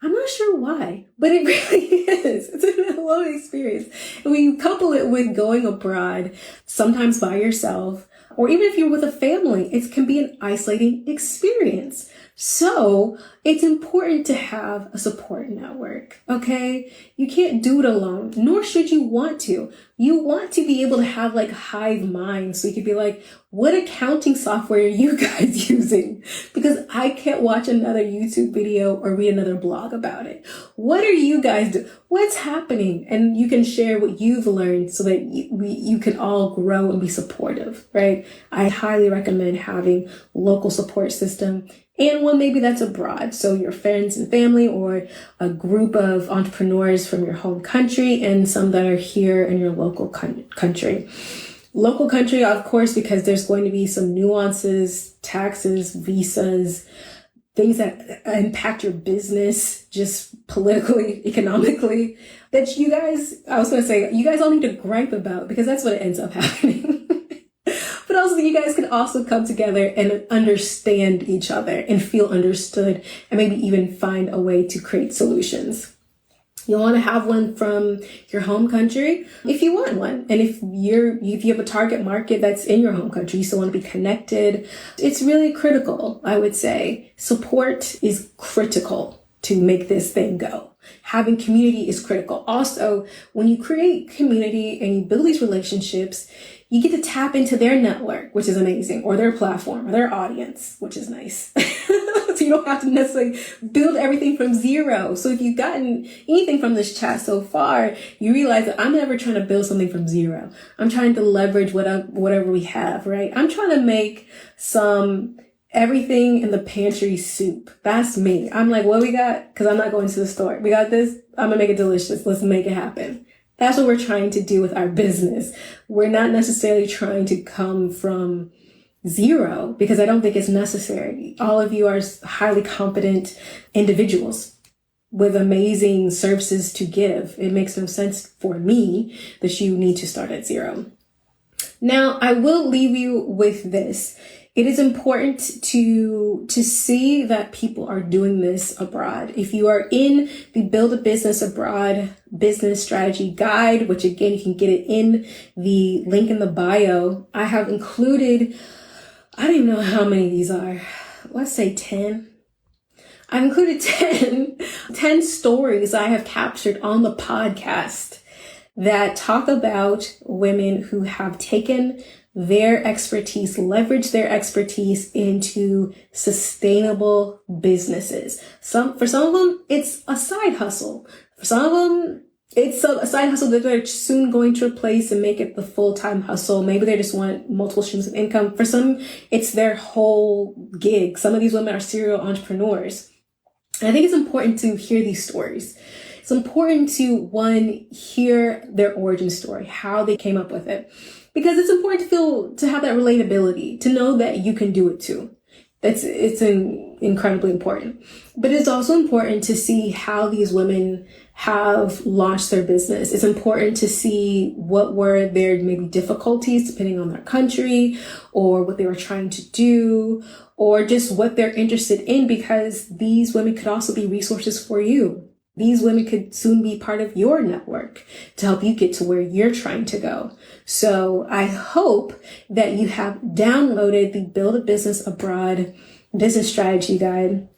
I'm not sure why, but it really is. It's a lonely experience. And when you couple it with going abroad, sometimes by yourself, or even if you're with a family, it can be an isolating experience. So it's important to have a support network, okay? You can't do it alone, nor should you want to. You want to be able to have like hive mind. So you could be like, what accounting software are you guys using? Because I can't watch another YouTube video or read another blog about it. What are you guys doing? What's happening? And you can share what you've learned so that you can all grow and be supportive, right? I highly recommend having local support system, and one maybe that's abroad. So your friends and family, or a group of entrepreneurs from your home country, and some that are here in your local country. Local country, of course, because there's going to be some nuances, taxes, visas, things that impact your business, just politically, economically, that you guys all need to gripe about, because that's what ends up happening. But also you guys can also come together and understand each other and feel understood, and maybe even find a way to create solutions. You'll want to have one from your home country if you want one. And if you have a target market that's in your home country, you still want to be connected. It's really critical, I would say. Support is critical to make this thing go. Having community is critical. Also, when you create community and you build these relationships, you get to tap into their network, which is amazing, or their platform, or their audience, which is nice. So you don't have to necessarily build everything from zero. So if you've gotten anything from this chat so far, you realize that I'm never trying to build something from zero. I'm trying to leverage whatever we have, right? I'm trying to make some everything in the pantry soup. That's me. I'm like, what we got? Because I'm not going to the store. We got this. I'm going to make it delicious. Let's make it happen. That's what we're trying to do with our business. We're not necessarily trying to come from zero, because I don't think it's necessary. All of you are highly competent individuals with amazing services to give. It makes no sense for me that you need to start at zero. Now, I will leave you with this. It is important to see that people are doing this abroad. If you are in the Build a Business Abroad business strategy guide, which again, you can get it in the link in the bio, I have included, I don't even know how many these are. Let's say 10. I've included 10 stories I have captured on the podcast that talk about women who have taken their expertise, leverage their expertise into sustainable businesses. For some of them, it's a side hustle. For some of them, it's a side hustle that they're soon going to replace and make it the full-time hustle. Maybe they just want multiple streams of income. For some, it's their whole gig. Some of these women are serial entrepreneurs. And I think it's important to hear these stories. It's important to, one, hear their origin story, how they came up with it. Because it's important to have that relatability, to know that you can do it too. It's incredibly important. But it's also important to see how these women have launched their business. It's important to see what were their maybe difficulties depending on their country, or what they were trying to do, or just what they're interested in, because these women could also be resources for you. These women could soon be part of your network to help you get to where you're trying to go. So I hope that you have downloaded the Build a Business Abroad business strategy guide.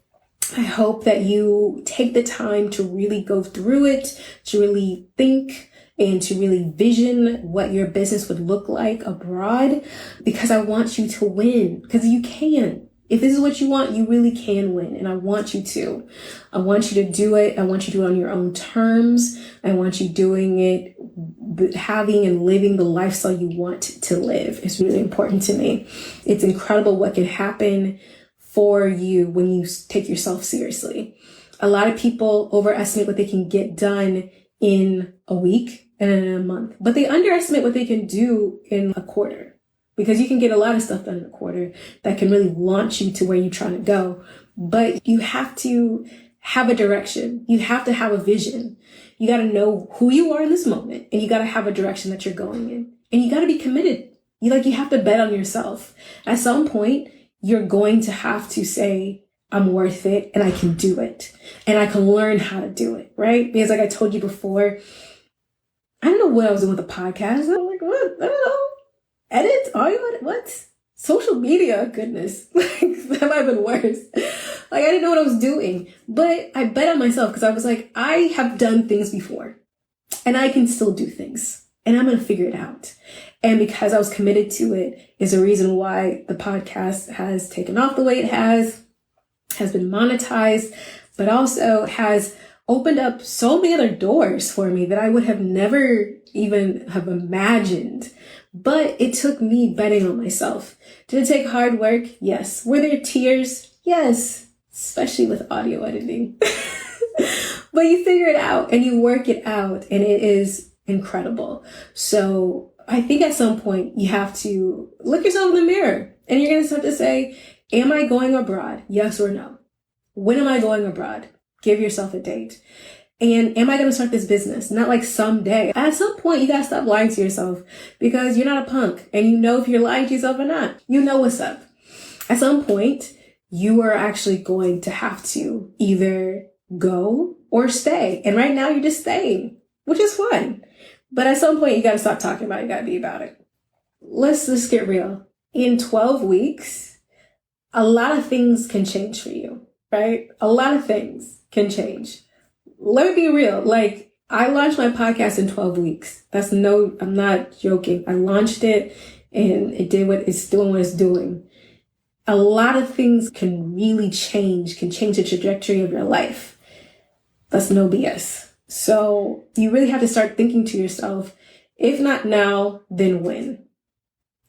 I hope that you take the time to really go through it, to really think and to really vision what your business would look like abroad, because I want you to win, because you can. If this is what you want, you really can win. And I want you to. I want you to do it. I want you to do it on your own terms. I want you doing it, having and living the lifestyle you want to live. It's really important to me. It's incredible what can happen for you when you take yourself seriously. A lot of people overestimate what they can get done in a week and in a month, but they underestimate what they can do in a quarter. Because you can get a lot of stuff done in a quarter that can really launch you to where you're trying to go. But you have to have a direction. You have to have a vision. You got to know who you are in this moment, and you got to have a direction that you're going in. And you got to be committed. You have to bet on yourself. At some point, you're going to have to say, I'm worth it and I can do it. And I can learn how to do it, right? Because like I told you before, I don't know what I was doing with the podcast. I'm like, what? I don't know. Edit? Audio? What? Social media? Goodness. That might have been worse. I didn't know what I was doing. But I bet on myself because I was like, I have done things before. And I can still do things. And I'm going to figure it out. And because I was committed to it is a reason why the podcast has taken off the way it has been monetized, but also has opened up so many other doors for me that I would have never even have imagined. But it took me betting on myself. Did it take hard work? Yes. Were there tears? Yes. Especially with audio editing. But you figure it out and you work it out, and it is incredible. So I think at some point you have to look yourself in the mirror and you're going to start to say, am I going abroad? Yes or no? When am I going abroad? Give yourself a date. And am I going to start this business? Not like someday. At some point, you got to stop lying to yourself because you're not a punk. And you know if you're lying to yourself or not. You know what's up. At some point, you are actually going to have to either go or stay. And right now, you're just staying, which is fine. But at some point, you got to stop talking about it. You got to be about it. Let's just get real. In 12 weeks, a lot of things can change for you, right? A lot of things can change. Let me be real. I launched my podcast in 12 weeks. I'm not joking. I launched it and it did what it's doing, what it's doing. A lot of things can really change the trajectory of your life. That's no BS. So you really have to start thinking to yourself, if not now, then when?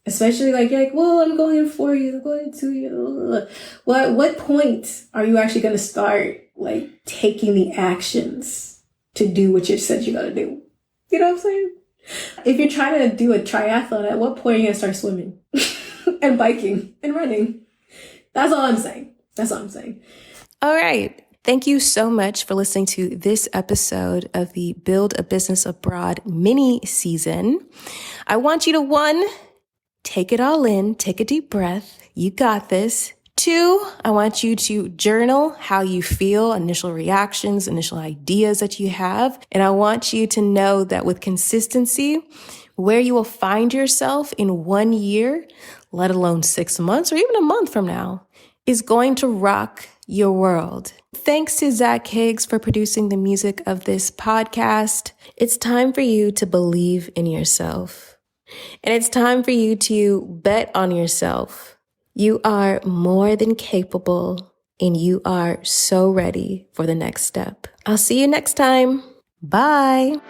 Especially you're like, well, I'm going in 4 years, I'm going in 2 years. Well, at what point are you actually going to start taking the actions to do what you said you're going to do? You know what I'm saying? If you're trying to do a triathlon, at what point are you going to start swimming and biking and running? That's all I'm saying. All right. Thank you so much for listening to this episode of the Build a Business Abroad mini season. I want you to, take it all in, take a deep breath. You got this. 2, I want you to journal how you feel, initial reactions, initial ideas that you have. And I want you to know that with consistency, where you will find yourself in 1 year, let alone 6 months or even a month from now, is going to rock your world. Thanks to Zach Higgs for producing the music of this podcast. It's time for you to believe in yourself. And it's time for you to bet on yourself. You are more than capable, and you are so ready for the next step. I'll see you next time. Bye.